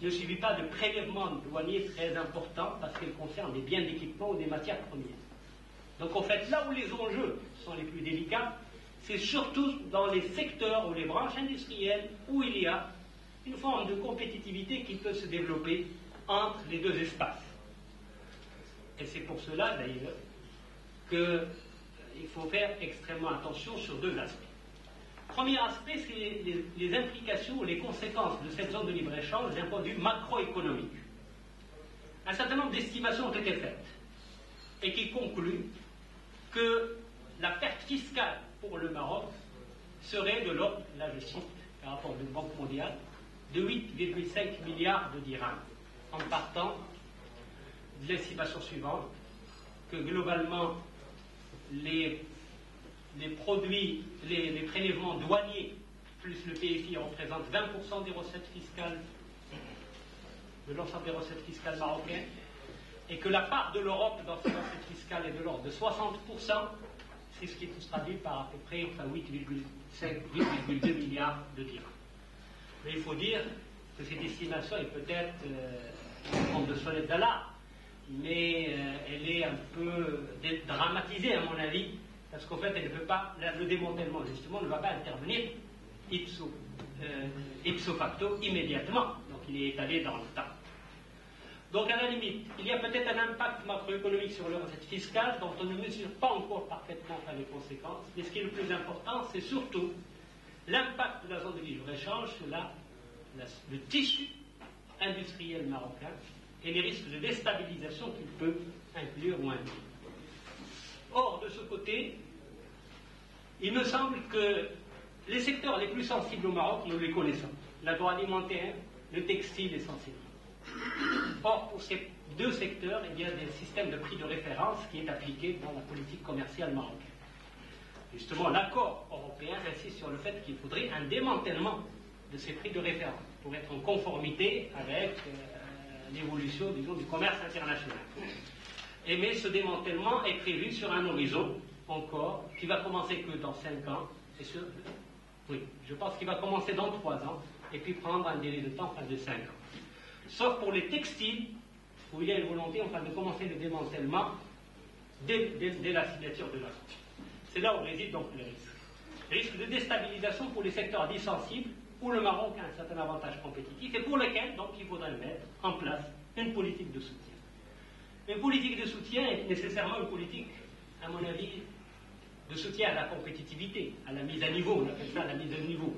ne subit pas de prélèvements douaniers très importants parce qu'elles concernent des biens d'équipement ou des matières premières. Donc en fait, là où les enjeux sont les plus délicats, c'est surtout dans les secteurs ou les branches industrielles où il y a une forme de compétitivité qui peut se développer entre les 2 espaces. Et c'est pour cela, d'ailleurs, qu'il faut faire extrêmement attention sur 2 aspects. Premier aspect, c'est les implications ou les conséquences de cette zone de libre-échange d'un point de vue macroéconomique. Un certain nombre d'estimations ont été faites et qui concluent que la perte fiscale pour le Maroc serait de l'ordre, là je cite un rapport de Banque mondiale, de 8,5 milliards de dirhams, en partant de l'estimation suivante, que globalement les produits, les prélèvements douaniers plus le PFI représentent 20% des recettes fiscales de l'ensemble des recettes fiscales marocaines, et que la part de l'Europe dans ces recettes fiscales est de l'ordre de 60%, c'est ce qui est traduit par à peu près 8,2 milliards de dirhams. Mais il faut dire que cette estimation est peut-être une forme de sonnette d'alarme, mais elle est un peu dramatisée à mon avis, parce qu'en fait, elle ne peut pas, le démantèlement justement ne va pas intervenir ipso facto immédiatement, donc il est étalé dans le temps. Donc à la limite, il y a peut-être un impact macroéconomique sur les recettes fiscales dont on ne mesure pas encore parfaitement les conséquences, mais ce qui est le plus important, c'est surtout l'impact de la zone de libre-échange sur le tissu industriel marocain et les risques de déstabilisation qu'il peut inclure ou induire. Or, de ce côté, il me semble que les secteurs les plus sensibles au Maroc, nous les connaissons. L'agroalimentaire, le textile essentiellement. Or, pour ces deux secteurs, il y a des systèmes de prix de référence qui est appliqué dans la politique commerciale marocaine. Justement, l'accord européen insiste sur le fait qu'il faudrait un démantèlement de ces prix de référence pour être en conformité avec l'évolution, disons, du commerce international. Mais ce démantèlement est prévu sur un horizon encore qui va commencer que dans 5 ans. Oui, je pense qu'il va commencer dans 3 ans et puis prendre un délai de temps de 5 ans. Sauf pour les textiles, où il y a une volonté enfin de commencer le démantèlement dès la signature de l'accord. C'est là où réside donc le risque. Le risque de déstabilisation pour les secteurs dits sensibles, où le Maroc a un certain avantage compétitif et pour lesquels donc il faudrait mettre en place une politique de soutien. Une politique de soutien est nécessairement une politique, à mon avis, de soutien à la compétitivité, à la mise à niveau, on appelle ça la mise à niveau.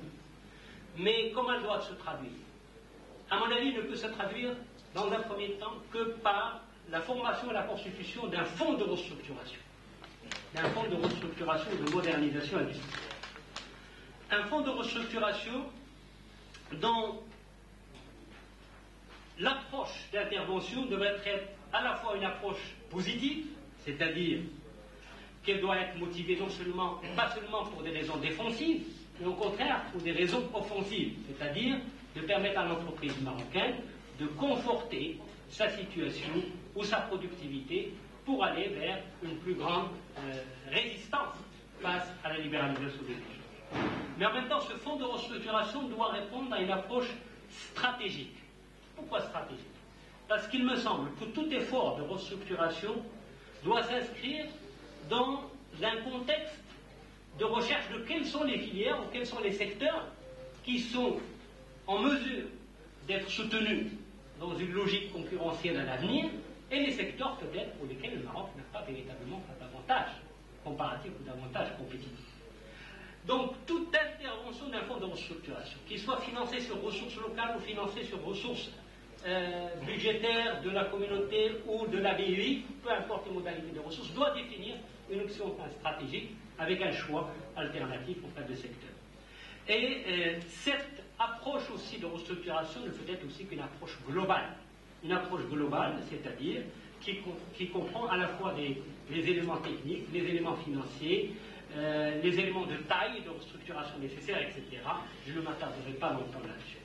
Mais comment elle doit se traduire? À mon avis, elle ne peut se traduire dans un premier temps que par la formation et la constitution d'un fonds de restructuration. D'un fonds de restructuration et de modernisation industrielle. Un fonds de restructuration dont l'approche d'intervention devrait être à la fois une approche positive, c'est-à-dire qu'elle doit être motivée pas seulement pour des raisons défensives, mais au contraire pour des raisons offensives, c'est-à-dire de permettre à l'entreprise marocaine de conforter sa situation ou sa productivité pour aller vers une plus grande résistance face à la libéralisation des échanges. Mais en même temps, ce fonds de restructuration doit répondre à une approche stratégique. Pourquoi stratégique? Parce qu'il me semble que tout effort de restructuration doit s'inscrire dans un contexte de recherche de quelles sont les filières ou quels sont les secteurs qui sont en mesure d'être soutenus dans une logique concurrentielle à l'avenir et les secteurs peut-être pour lesquels le Maroc n'a pas véritablement d'avantage comparatif ou d'avantage compétitif. Donc toute intervention d'un fonds de restructuration, qu'il soit financé sur ressources locales ou financé sur ressources budgétaire de la communauté ou de la BUI, peu importe les modalités de ressources, doit définir une option stratégique avec un choix alternatif en cas de secteur. Et cette approche aussi de restructuration ne peut être aussi qu'une approche globale. Une approche globale, c'est-à-dire qui comprend à la fois les éléments techniques, les éléments financiers, les éléments de taille, de restructuration nécessaires, etc. Je ne m'attarderai pas longtemps là-dessus.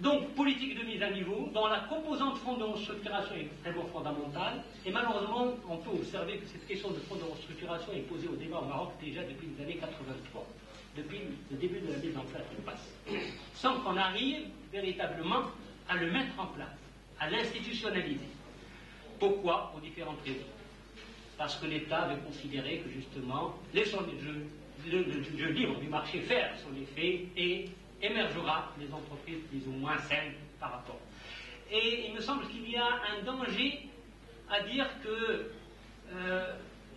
Donc, politique de mise à niveau, dont la composante fonds de restructuration est extrêmement fondamentale, et malheureusement, on peut observer que cette question de fonds de restructuration est posée au débat au Maroc déjà depuis les années 83, depuis le début de la mise en place du pass, sans qu'on arrive véritablement à le mettre en place, à l'institutionnaliser. Pourquoi? Pour différentes raisons. Parce que l'État veut considérer que justement, laissons le jeu libre du marché faire son effet et émergera les entreprises plus ou moins saines par rapport. Et il me semble qu'il y a un danger à dire que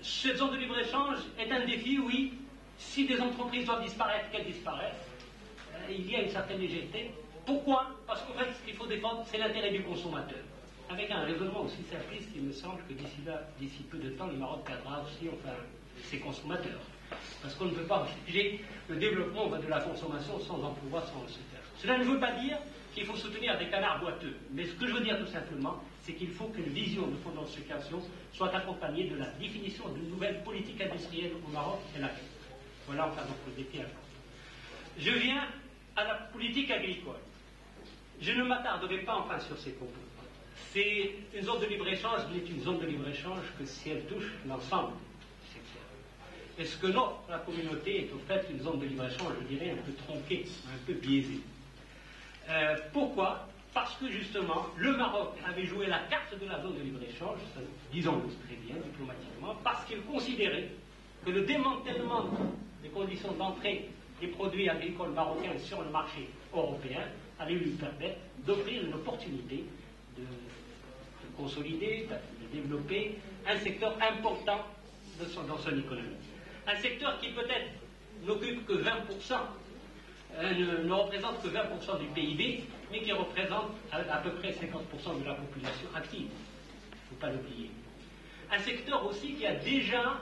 cette zone de libre-échange est un défi, oui, si des entreprises doivent disparaître, qu'elles disparaissent. Il y a une certaine légèreté. Pourquoi? Parce qu'en fait, ce qu'il faut défendre, c'est l'intérêt du consommateur. Avec un raisonnement aussi simpliste, il me semble que d'ici peu de temps, le Maroc perdra aussi ses consommateurs. Parce qu'on ne peut pas juger le développement de la consommation sans emploi, sans le secteur. Cela ne veut pas dire qu'il faut soutenir des canards boiteux. Mais ce que je veux dire tout simplement, c'est qu'il faut qu'une vision de fonds de restructuration soit accompagnée de la définition d'une nouvelle politique industrielle au Maroc et la paix. Voilà enfin notre défi important. Je viens à la politique agricole. Je ne m'attarderai pas enfin sur ces propos. C'est une zone de libre-échange n'est une zone de libre-échange que si elle touche l'ensemble du secteur. Et ce que la communauté est au fait une zone de libre-échange, je dirais, un peu tronquée, un peu biaisée. Pourquoi? Parce que justement, le Maroc avait joué la carte de la zone de libre-échange, disons-le très bien diplomatiquement, parce qu'il considérait que le démantèlement des conditions d'entrée des produits agricoles marocains sur le marché européen allait lui permettre d'offrir une opportunité de consolider, de développer un secteur important dans son économie. Un secteur qui peut-être n'occupe que 20%, ne représente que 20% du PIB, mais qui représente à peu près 50% de la population active. Il ne faut pas l'oublier. Un secteur aussi qui a déjà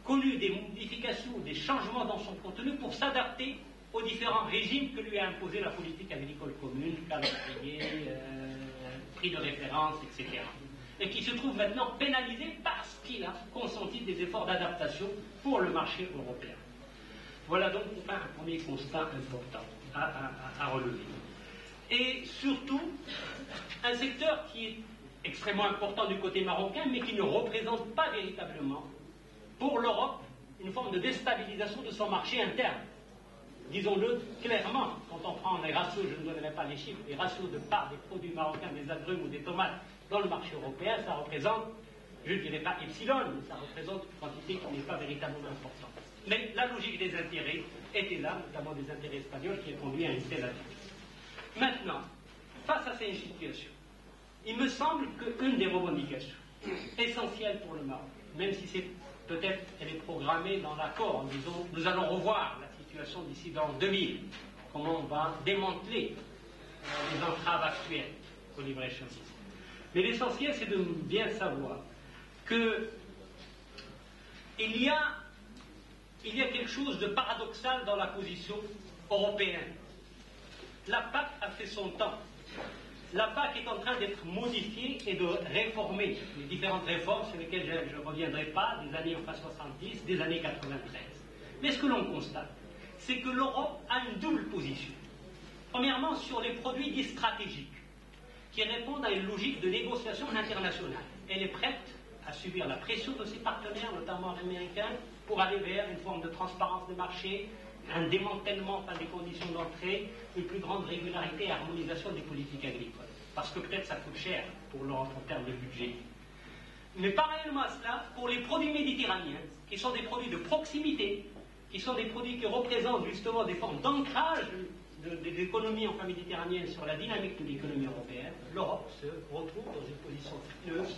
connu des modifications, des changements dans son contenu pour s'adapter aux différents régimes que lui a imposé la politique agricole commune, calendrier, prix de référence, etc. Et qui se trouve maintenant pénalisé parce qu'il a consenti des efforts d'adaptation pour le marché européen. Voilà donc un premier constat important à relever. Et surtout, un secteur qui est extrêmement important du côté marocain, mais qui ne représente pas véritablement pour l'Europe une forme de déstabilisation de son marché interne. Disons-le clairement, quand on prend les ratios, je ne donnerai pas les chiffres, les ratios de part des produits marocains, des agrumes ou des tomates dans le marché européen, ça représente, je ne dirais pas epsilon, mais ça représente une quantité qui n'est pas véritablement importante. Mais la logique des intérêts était là, notamment des intérêts espagnols, qui a conduit à une telle attitude. Maintenant, face à ces situations, il me semble qu'une des revendications essentielles pour le Maroc, même si c'est peut-être elle est programmée dans l'accord, disons, nous allons revoir la situation d'ici dans 2000, comment on va démanteler les entraves actuelles au libre-échange. Mais l'essentiel, c'est de bien savoir que il y a quelque chose de paradoxal dans la position européenne. La PAC a fait son temps. La PAC est en train d'être modifiée et de réformer les différentes réformes sur lesquelles je ne reviendrai pas, des années 70, des années 93. Mais ce que l'on constate, c'est que l'Europe a une double position. Premièrement, sur les produits dits stratégiques, qui répondent à une logique de négociation internationale. Elle est prête à subir la pression de ses partenaires, notamment américains, pour aller vers une forme de transparence des marchés, un démantèlement des conditions d'entrée, une plus grande régularité et harmonisation des politiques agricoles. Parce que peut-être ça coûte cher pour l'Europe en termes de budget. Mais parallèlement à cela, pour les produits méditerranéens, qui sont des produits de proximité, qui sont des produits qui représentent justement des formes d'ancrage des économies méditerranéennes sur la dynamique de l'économie européenne, l'Europe se retrouve dans une position frileuse,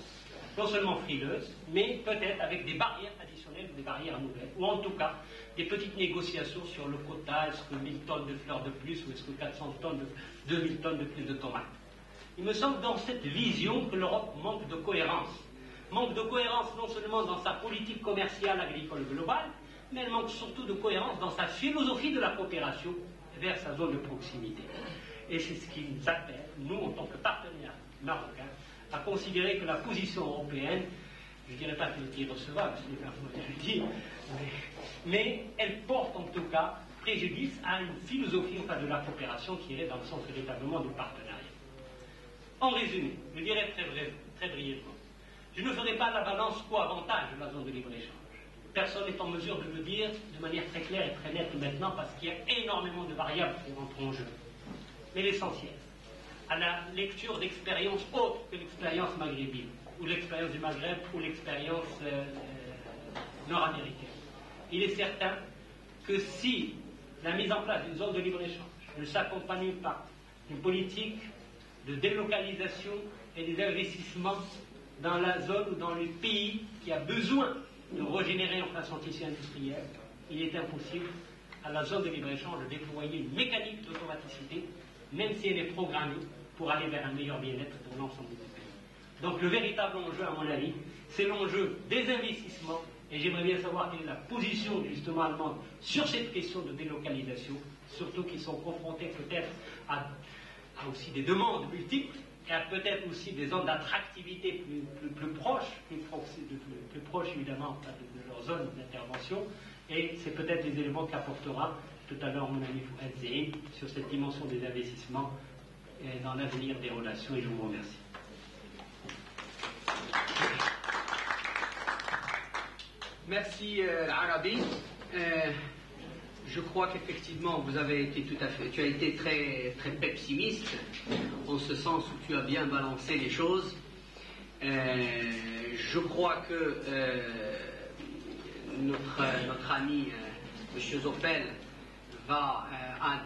non seulement frileuse, mais peut-être avec des barrières additionnelles, des barrières nouvelles, ou en tout cas des petites négociations sur le quota, est-ce que 1000 tonnes de fleurs de plus, ou est-ce que 400 tonnes, 2000 tonnes de plus de tomates. Il me semble dans cette vision que l'Europe manque de cohérence. Manque de cohérence non seulement dans sa politique commerciale agricole globale, mais elle manque surtout de cohérence dans sa philosophie de la coopération vers sa zone de proximité. Et c'est ce qui nous appelle, nous, en tant que partenaires marocains, à considérer que la position européenne, je ne dirais pas qu'elle est irrecevable, ce n'est pas faux de le dire, mais elle porte en tout cas préjudice à une philosophie de la coopération qui irait dans le sens véritablement du partenariat. En résumé, je dirais très brièvement, je ne ferai pas la balance co-avantage de la zone de libre-échange. Personne n'est en mesure de le dire de manière très claire et très nette maintenant parce qu'il y a énormément de variables qui rentrent en jeu. Mais l'essentiel, à la lecture d'expériences autres que l'expérience maghrébine, ou l'expérience du Maghreb, ou l'expérience nord-américaine, il est certain que si la mise en place d'une zone de libre-échange ne s'accompagne pas d'une politique de délocalisation et des investissements dans la zone ou dans le pays qui a besoin de régénérer son tissu industriel, il est impossible à la zone de libre-échange de déployer une mécanique d'automaticité, même si elle est programmée pour aller vers un meilleur bien-être pour l'ensemble des pays. Donc le véritable enjeu, à mon avis, c'est l'enjeu des investissements, et j'aimerais bien savoir quelle est la position justement allemande sur cette question de délocalisation, surtout qu'ils sont confrontés peut-être à aussi des demandes multiples, et à peut-être aussi des zones d'attractivité plus proches évidemment de leur zone d'intervention, et c'est peut-être les éléments qu'apportera tout à l'heure mon ami Fouad Zéhi sur cette dimension des investissements dans l'avenir des relations et je vous remercie. Merci Arabi. Je crois qu'effectivement vous avez été tu as été très, très pessimiste en ce sens où tu as bien balancé les choses. Je crois que notre ami M. Zoppel a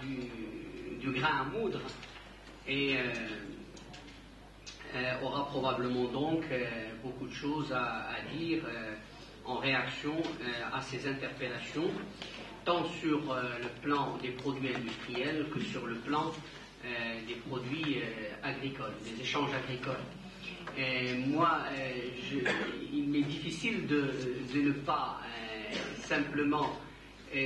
du grain à moudre et aura probablement donc beaucoup de choses à dire en réaction à ces interpellations, tant sur le plan des produits industriels que sur le plan des produits agricoles, des échanges agricoles. Moi, il m'est difficile de ne pas simplement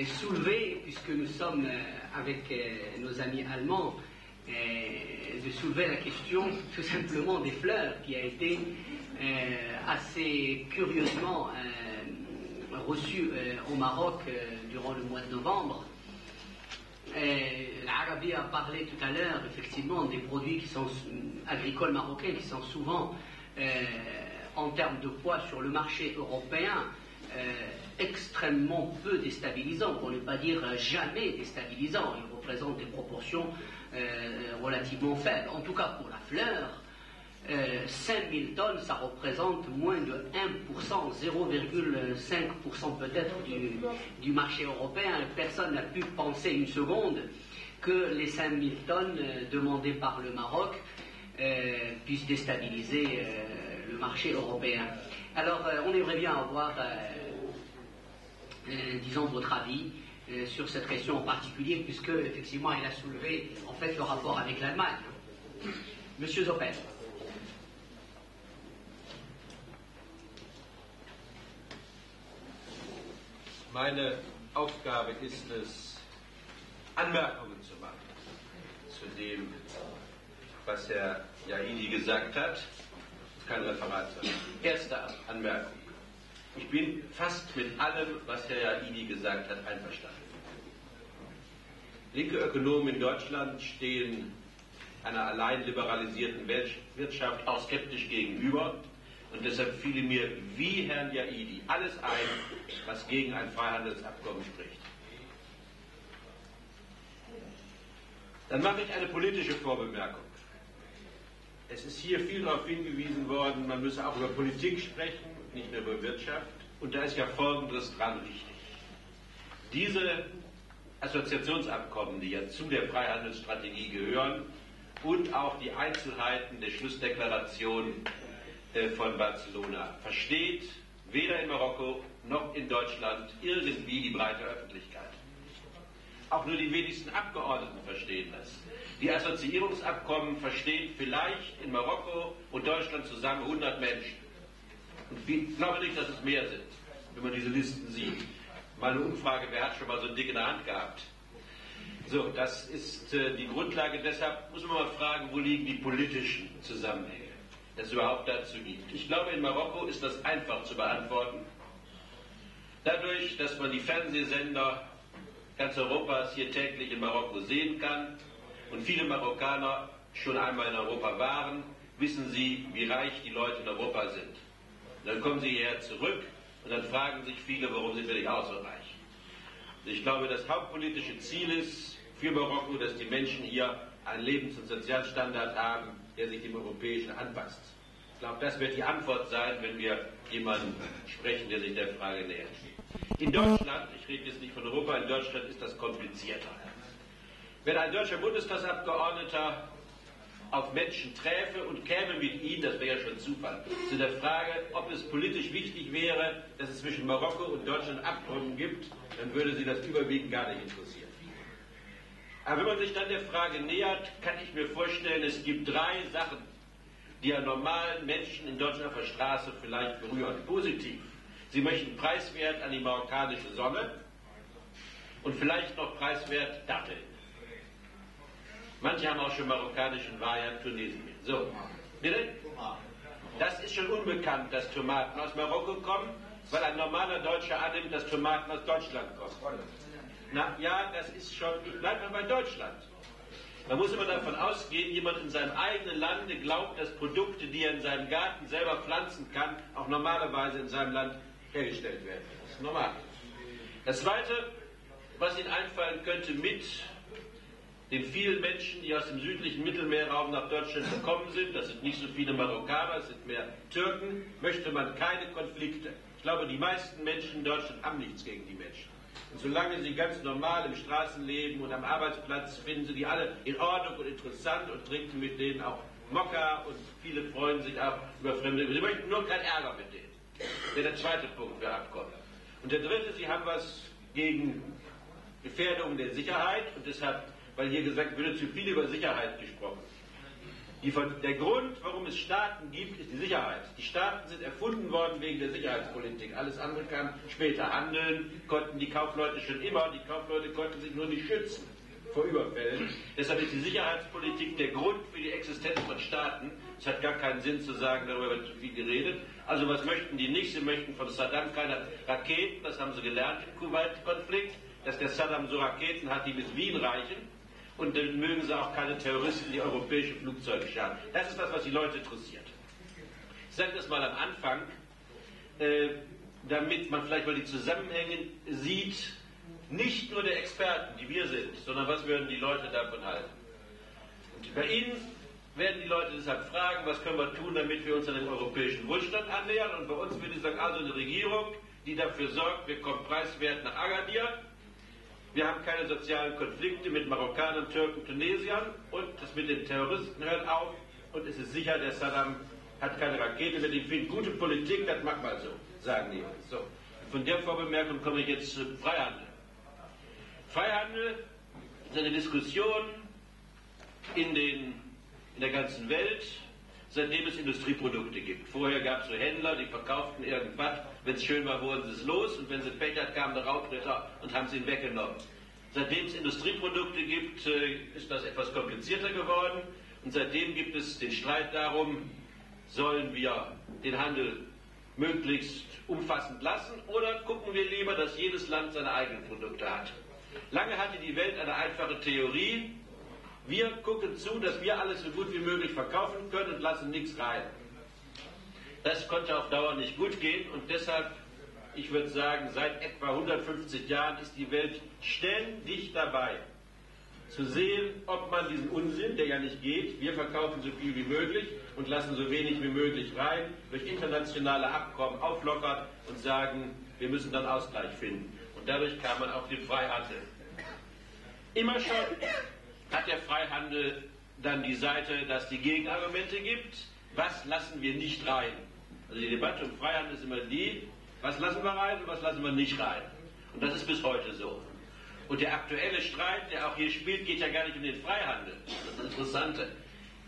soulever, puisque nous sommes avec nos amis allemands, de soulever la question tout simplement des fleurs, qui a été assez curieusement reçue au Maroc durant le mois de novembre. L'Arabie a parlé tout à l'heure effectivement des produits qui sont agricoles marocains qui sont souvent en termes de poids sur le marché européen extrêmement peu déstabilisants, pour ne pas dire jamais déstabilisants. Ils représentent des proportions relativement faibles. En tout cas pour la fleur, 5000 tonnes, ça représente moins de 1%, 0,5% peut-être du marché européen. Personne n'a pu penser une seconde que les 5000 tonnes demandées par le Maroc puissent déstabiliser le marché européen. Alors, on aimerait bien avoir, disons, votre avis sur cette question en particulier, puisque, effectivement, elle a soulevé, en fait, le rapport avec l'Allemagne. Monsieur Zoppel. Meine Aufgabe ist es, Anmerkungen zu machen zu dem, was Herr Yaidi gesagt hat. Das ist kein Referat, sondern erste Anmerkung. Ich bin fast mit allem, was Herr Yaidi gesagt hat, einverstanden. Linke Ökonomen in Deutschland stehen einer allein liberalisierten Wirtschaft auch skeptisch gegenüber. Und deshalb fiel mir wie Herrn Yaidi alles ein, was gegen ein Freihandelsabkommen spricht. Dann mache ich eine politische Vorbemerkung. Es ist hier viel darauf hingewiesen worden, man müsse auch über Politik sprechen, nicht nur über Wirtschaft. Und da ist ja Folgendes dran wichtig. Diese Assoziationsabkommen, die ja zu der Freihandelsstrategie gehören, und auch die Einzelheiten der Schlussdeklaration von Barcelona, versteht weder in Marokko noch in Deutschland irgendwie die breite Öffentlichkeit. Auch nur die wenigsten Abgeordneten verstehen das. Die Assoziierungsabkommen verstehen vielleicht in Marokko und Deutschland zusammen 100 Menschen. Und ich glaube nicht, dass es mehr sind, wenn man diese Listen sieht. Mal eine Umfrage, wer hat schon mal so ein Ding in der Hand gehabt? So, das ist die Grundlage. Deshalb muss man mal fragen, wo liegen die politischen Zusammenhänge, dass es überhaupt dazu gibt. Ich glaube, in Marokko ist das einfach zu beantworten. Dadurch, dass man die Fernsehsender ganz Europas hier täglich in Marokko sehen kann und viele Marokkaner schon einmal in Europa waren, wissen sie, wie reich die Leute in Europa sind. Und dann kommen sie hierher zurück und dann fragen sich viele, warum sind wir nicht auch so reich? Ich glaube, das hauptpolitische Ziel ist für Marokko, dass die Menschen hier einen Lebens- und Sozialstandard haben, der sich dem Europäischen anpasst. Ich glaube, das wird die Antwort sein, wenn wir jemanden sprechen, der sich der Frage nähert. In Deutschland, ich rede jetzt nicht von Europa, in Deutschland ist das komplizierter. Wenn ein deutscher Bundestagsabgeordneter auf Menschen träfe und käme mit ihnen, das wäre ja schon Zufall, zu der Frage, ob es politisch wichtig wäre, dass es zwischen Marokko und Deutschland Abkommen gibt, dann würde sie das überwiegend gar nicht interessieren. Aber wenn man sich dann der Frage nähert, kann ich mir vorstellen, es gibt 3 Sachen, die einen normalen Menschen in Deutschland auf der Straße vielleicht berühren. Positiv. Sie möchten preiswert an die marokkanische Sonne und vielleicht noch preiswert Datteln. Manche haben auch schon marokkanischen Weiher Tunesien mit. So, bitte? Das ist schon unbekannt, dass Tomaten aus Marokko kommen, weil ein normaler Deutscher annimmt, dass Tomaten aus Deutschland kommen. Na ja, das ist schon, ich bleibe mal bei Deutschland. Man muss immer davon ausgehen, jemand in seinem eigenen Lande glaubt, dass Produkte, die er in seinem Garten selber pflanzen kann, auch normalerweise in seinem Land hergestellt werden. Das ist normal. Das Zweite, was Ihnen einfallen könnte mit den vielen Menschen, die aus dem südlichen Mittelmeerraum nach Deutschland gekommen sind, das sind nicht so viele Marokkaner, es sind mehr Türken, möchte man keine Konflikte. Ich glaube, die meisten Menschen in Deutschland haben nichts gegen die Menschen. Und solange sie ganz normal im Straßenleben und am Arbeitsplatz, finden sie die alle in Ordnung und interessant und trinken mit denen auch Mokka und viele freuen sich auch über Fremde. Sie möchten nur keinen Ärger mit denen. Das wäre der zweite Punkt für Abkommen. Und der dritte, Sie haben was gegen Gefährdung der Sicherheit und deshalb, weil hier gesagt wird, zu viel über Sicherheit gesprochen. Der Grund, warum es Staaten gibt, ist die Sicherheit. Die Staaten sind erfunden worden wegen der Sicherheitspolitik. Alles andere kann später handeln, konnten die Kaufleute schon immer. Die Kaufleute konnten sich nur nicht schützen vor Überfällen. Deshalb ist die Sicherheitspolitik der Grund für die Existenz von Staaten. Es hat gar keinen Sinn zu sagen, darüber wird zu viel geredet. Also was möchten die nicht? Sie möchten von Saddam keine Raketen. Das haben sie gelernt im Kuwait-Konflikt, dass der Saddam so Raketen hat, die bis Wien reichen. Und dann mögen sie auch keine Terroristen, die europäische Flugzeuge schaden. Das ist das, was die Leute interessiert. Ich sage das mal am Anfang, damit man vielleicht mal die Zusammenhänge sieht, nicht nur der Experten, die wir sind, sondern was würden die Leute davon halten. Und bei Ihnen werden die Leute deshalb fragen, was können wir tun, damit wir uns an den europäischen Wohlstand annähern. Und bei uns würde ich sagen, also eine Regierung, die dafür sorgt, wir kommen preiswert nach Agadir. Wir haben keine sozialen Konflikte mit Marokkanern, Türken, Tunesiern und das mit den Terroristen hört auf und es ist sicher, der Saddam hat keine Rakete mit ihm. Findet gute Politik, das macht mal so, sagen die uns. So. Von der Vorbemerkung komme ich jetzt zu Freihandel. Freihandel ist eine Diskussion in der ganzen Welt, seitdem es Industrieprodukte gibt. Vorher gab es so Händler, die verkauften irgendwas, wenn es schön war, wurden sie es los und wenn sie Pech hat, kamen der Raubritter und haben sie ihn weggenommen. Seitdem es Industrieprodukte gibt, ist das etwas komplizierter geworden und seitdem gibt es den Streit darum, sollen wir den Handel möglichst umfassend lassen oder gucken wir lieber, dass jedes Land seine eigenen Produkte hat. Lange hatte die Welt eine einfache Theorie, wir gucken zu, dass wir alles so gut wie möglich verkaufen können und lassen nichts rein. Das konnte auf Dauer nicht gut gehen und deshalb, ich würde sagen, seit etwa 150 Jahren ist die Welt ständig dabei, zu sehen, ob man diesen Unsinn, der ja nicht geht, wir verkaufen so viel wie möglich und lassen so wenig wie möglich rein, durch internationale Abkommen auflockert und sagen, wir müssen dann Ausgleich finden. Und dadurch kam man auf den Freihandel. Immer schon hat der Freihandel dann die Seite, dass die Gegenargumente gibt, was lassen wir nicht rein. Also die Debatte um Freihandel ist immer die, was lassen wir rein und was lassen wir nicht rein. Und das ist bis heute so. Und der aktuelle Streit, der auch hier spielt, geht ja gar nicht um den Freihandel. Das ist das Interessante.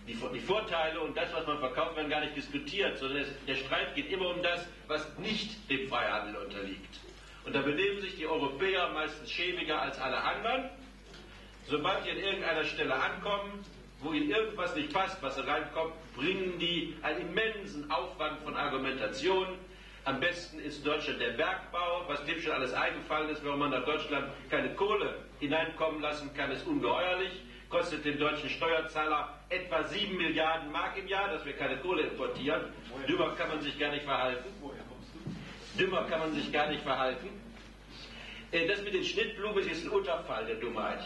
Die Vorteile und das, was man verkauft, werden gar nicht diskutiert, sondern der Streit geht immer um das, was nicht dem Freihandel unterliegt. Und da benehmen sich die Europäer meistens schäbiger als alle anderen. Sobald die an irgendeiner Stelle ankommen, wo ihnen irgendwas nicht passt, was reinkommt, bringen die einen immensen Aufwand von Argumentation. Am besten ist Deutschland der Bergbau, was dem schon alles eingefallen ist, warum man nach Deutschland keine Kohle hineinkommen lassen kann, ist ungeheuerlich. Kostet dem deutschen Steuerzahler etwa 7 Milliarden Mark im Jahr, dass wir keine Kohle importieren. Dümmer kann man sich gar nicht verhalten. Dümmer kann man sich gar nicht verhalten. Das mit den Schnittblumen ist ein Unterfall der Dummheit.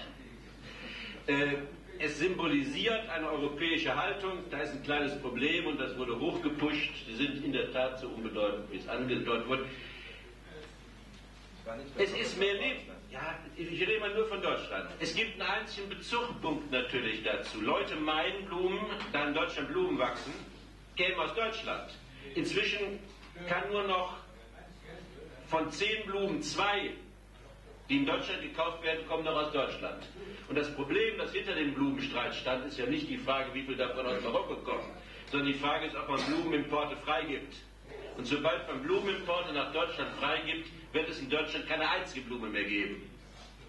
Es symbolisiert eine europäische Haltung, da ist ein kleines Problem und das wurde hochgepusht. Sie sind in der Tat so unbedeutend, wie es angedeutet wurde. Es ist mehr Leben. Ja, ich rede mal nur von Deutschland. Es gibt einen einzigen Bezugspunkt natürlich dazu. Leute meinen Blumen, da in Deutschland Blumen wachsen, kämen aus Deutschland. Inzwischen kann nur noch von 10 Blumen 2, die in Deutschland gekauft werden, kommen noch aus Deutschland. Und das Problem, das hinter dem Blumenstreit stand, ist ja nicht die Frage, wie viel davon aus Marokko kommen, sondern die Frage ist, ob man Blumenimporte freigibt. Und sobald man Blumenimporte nach Deutschland freigibt, wird es in Deutschland keine einzige Blume mehr geben,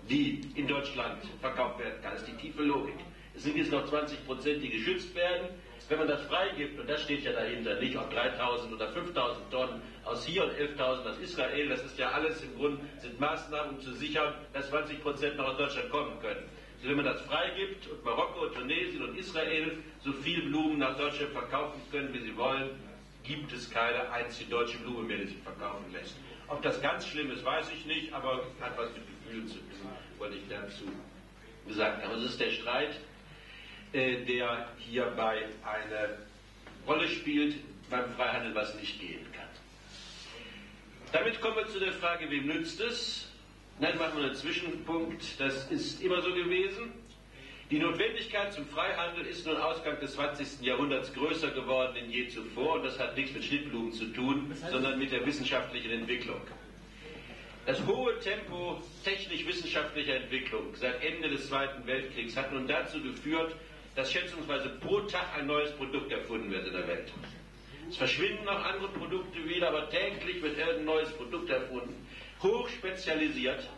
die in Deutschland verkauft werden kann. Das ist die tiefe Logik. Es sind jetzt noch 20%, die geschützt werden. Wenn man das freigibt, und das steht ja dahinter, nicht ob 3.000 oder 5.000 Tonnen aus hier und 11.000 aus Israel, das ist ja alles im Grunde, sind Maßnahmen, um zu sichern, dass 20% noch aus Deutschland kommen können. wenn man das freigibt und Marokko, Tunesien und Israel so viel Blumen nach Deutschland verkaufen können, wie sie wollen, gibt es keine einzige deutsche Blume mehr, die sich verkaufen lässt. Ob das ganz schlimm ist, weiß ich nicht, aber hat was mit Gefühlen zu tun, wollte ich dazu gesagt haben. Also es ist der Streit, der hierbei eine Rolle spielt beim Freihandel, was nicht gehen kann. Damit kommen wir zu der Frage, wem nützt es? Dann machen wir einen Zwischenpunkt, das ist immer so gewesen. Die Notwendigkeit zum Freihandel ist nun Ausgang des 20. Jahrhunderts größer geworden denn je zuvor und das hat nichts mit Schnittblumen zu tun, sondern mit der wissenschaftlichen Entwicklung. Das hohe Tempo technisch-wissenschaftlicher Entwicklung seit Ende des Zweiten Weltkriegs hat nun dazu geführt, dass schätzungsweise pro Tag ein neues Produkt erfunden wird in der Welt. Es verschwinden noch andere Produkte wieder, aber täglich wird irgendein neues Produkt erfunden, hochspezialisiert.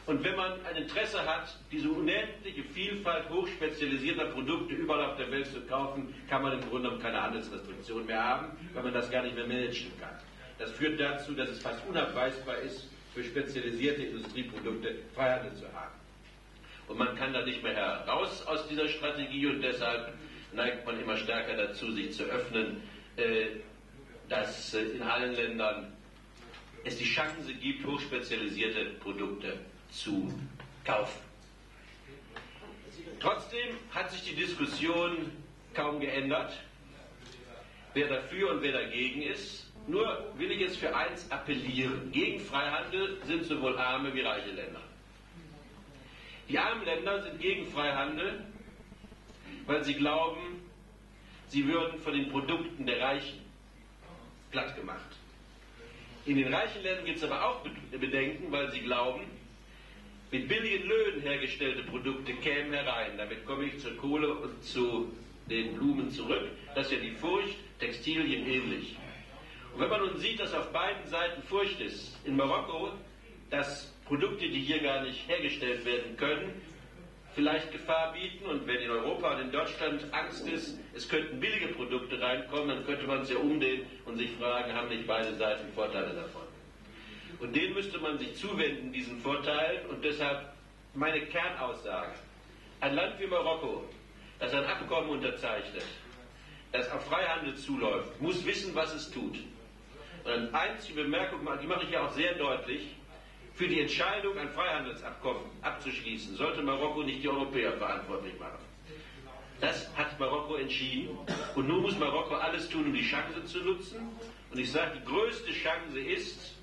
Und wenn man ein Interesse hat, diese unendliche Vielfalt hochspezialisierter Produkte überall auf der Welt zu kaufen, kann man im Grunde genommen keine Handelsrestriktion mehr haben, weil man das gar nicht mehr managen kann. Das führt dazu, dass es fast unabweisbar ist, für spezialisierte Industrieprodukte Freihandel zu haben. Und man kann da nicht mehr heraus aus dieser Strategie und deshalb neigt man immer stärker dazu, sich zu öffnen, dass in allen Ländern es die Chance gibt, hochspezialisierte Produkte zu kaufen. Trotzdem hat sich die Diskussion kaum geändert, wer dafür und wer dagegen ist. Nur will ich jetzt für eins appellieren. Gegen Freihandel sind sowohl arme wie reiche Länder. Die armen Länder sind gegen Freihandel, weil sie glauben, sie würden von den Produkten der Reichen platt gemacht. In den reichen Ländern gibt es aber auch Bedenken, weil sie glauben, mit billigen Löhnen hergestellte Produkte kämen herein. Damit komme ich zur Kohle und zu den Blumen zurück. Das ist ja die Furcht, Textilien ähnlich. Und wenn man nun sieht, dass auf beiden Seiten Furcht ist, in Marokko, dass Produkte, die hier gar nicht hergestellt werden können, vielleicht Gefahr bieten, und wenn in Europa und in Deutschland Angst ist, es könnten billige Produkte reinkommen, dann könnte man es ja umdrehen und sich fragen, haben nicht beide Seiten Vorteile davon? Und denen müsste man sich zuwenden, diesen Vorteilen, und deshalb meine Kernaussage. Ein Land wie Marokko, das ein Abkommen unterzeichnet, das auf Freihandel zuläuft, muss wissen, was es tut. Und eine einzige Bemerkung, die mache ich ja auch sehr deutlich: Für die Entscheidung, ein Freihandelsabkommen abzuschließen, sollte Marokko nicht die Europäer verantwortlich machen. Das hat Marokko entschieden, und nun muss Marokko alles tun, um die Chance zu nutzen. Und ich sage, die größte Chance ist,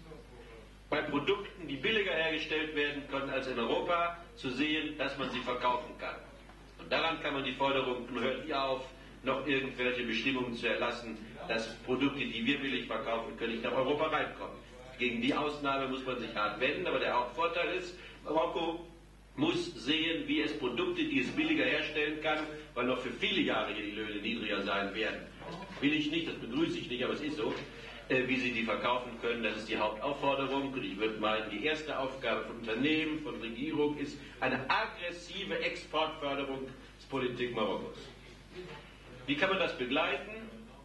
bei Produkten, die billiger hergestellt werden können als in Europa, zu sehen, dass man sie verkaufen kann. Und daran kann man die Forderung, nun hört ihr auf, noch irgendwelche Bestimmungen zu erlassen, dass Produkte, die wir billig verkaufen können, nicht nach Europa reinkommen. Gegen die Ausnahme muss man sich hart wenden, aber der Hauptvorteil ist, Marokko muss sehen, wie es Produkte, die es billiger herstellen kann, weil noch für viele Jahre hier die Löhne niedriger sein werden. Das will ich nicht, das begrüße ich nicht, aber es ist so, wie sie die verkaufen können. Das ist die Hauptaufforderung, und ich würde meinen, die erste Aufgabe von Unternehmen, von Regierung ist eine aggressive Exportförderungspolitik Marokkos. Wie kann man das begleiten?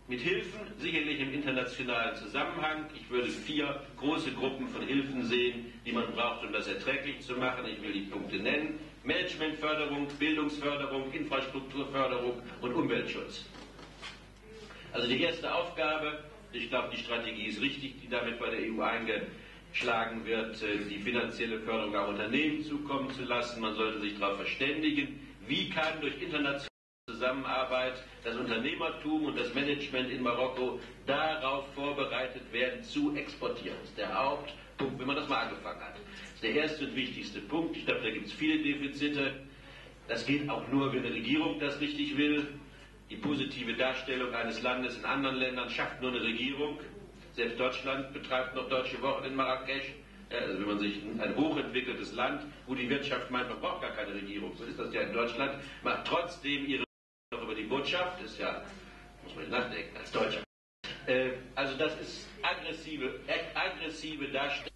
Mit Hilfen, sicherlich im internationalen Zusammenhang. Ich würde 4 große Gruppen von Hilfen sehen, die man braucht, um das erträglich zu machen. Ich will die Punkte nennen: Managementförderung, Bildungsförderung, Infrastrukturförderung und Umweltschutz. Also die erste Aufgabe, ich glaube, die Strategie ist richtig, die damit bei der EU eingeschlagen wird, die finanzielle Förderung auch Unternehmen zukommen zu lassen. Man sollte sich darauf verständigen, wie kann durch internationale Zusammenarbeit das Unternehmertum und das Management in Marokko darauf vorbereitet werden, zu exportieren. Das ist der Hauptpunkt, wenn man das mal angefangen hat. Das ist der erste und wichtigste Punkt. Ich glaube, da gibt es viele Defizite. Das geht auch nur, wenn eine Regierung das richtig will. Die positive Darstellung eines Landes in anderen Ländern schafft nur eine Regierung. Selbst Deutschland betreibt noch Deutsche Wochen in Marrakesch. Also wenn man sich ein hochentwickeltes Land, wo die Wirtschaft meint, man braucht gar keine Regierung, so ist das ja in Deutschland, macht trotzdem ihre noch über die Botschaft, ist ja, muss man nachdenken, als Deutscher. Also das ist aggressive Darstellung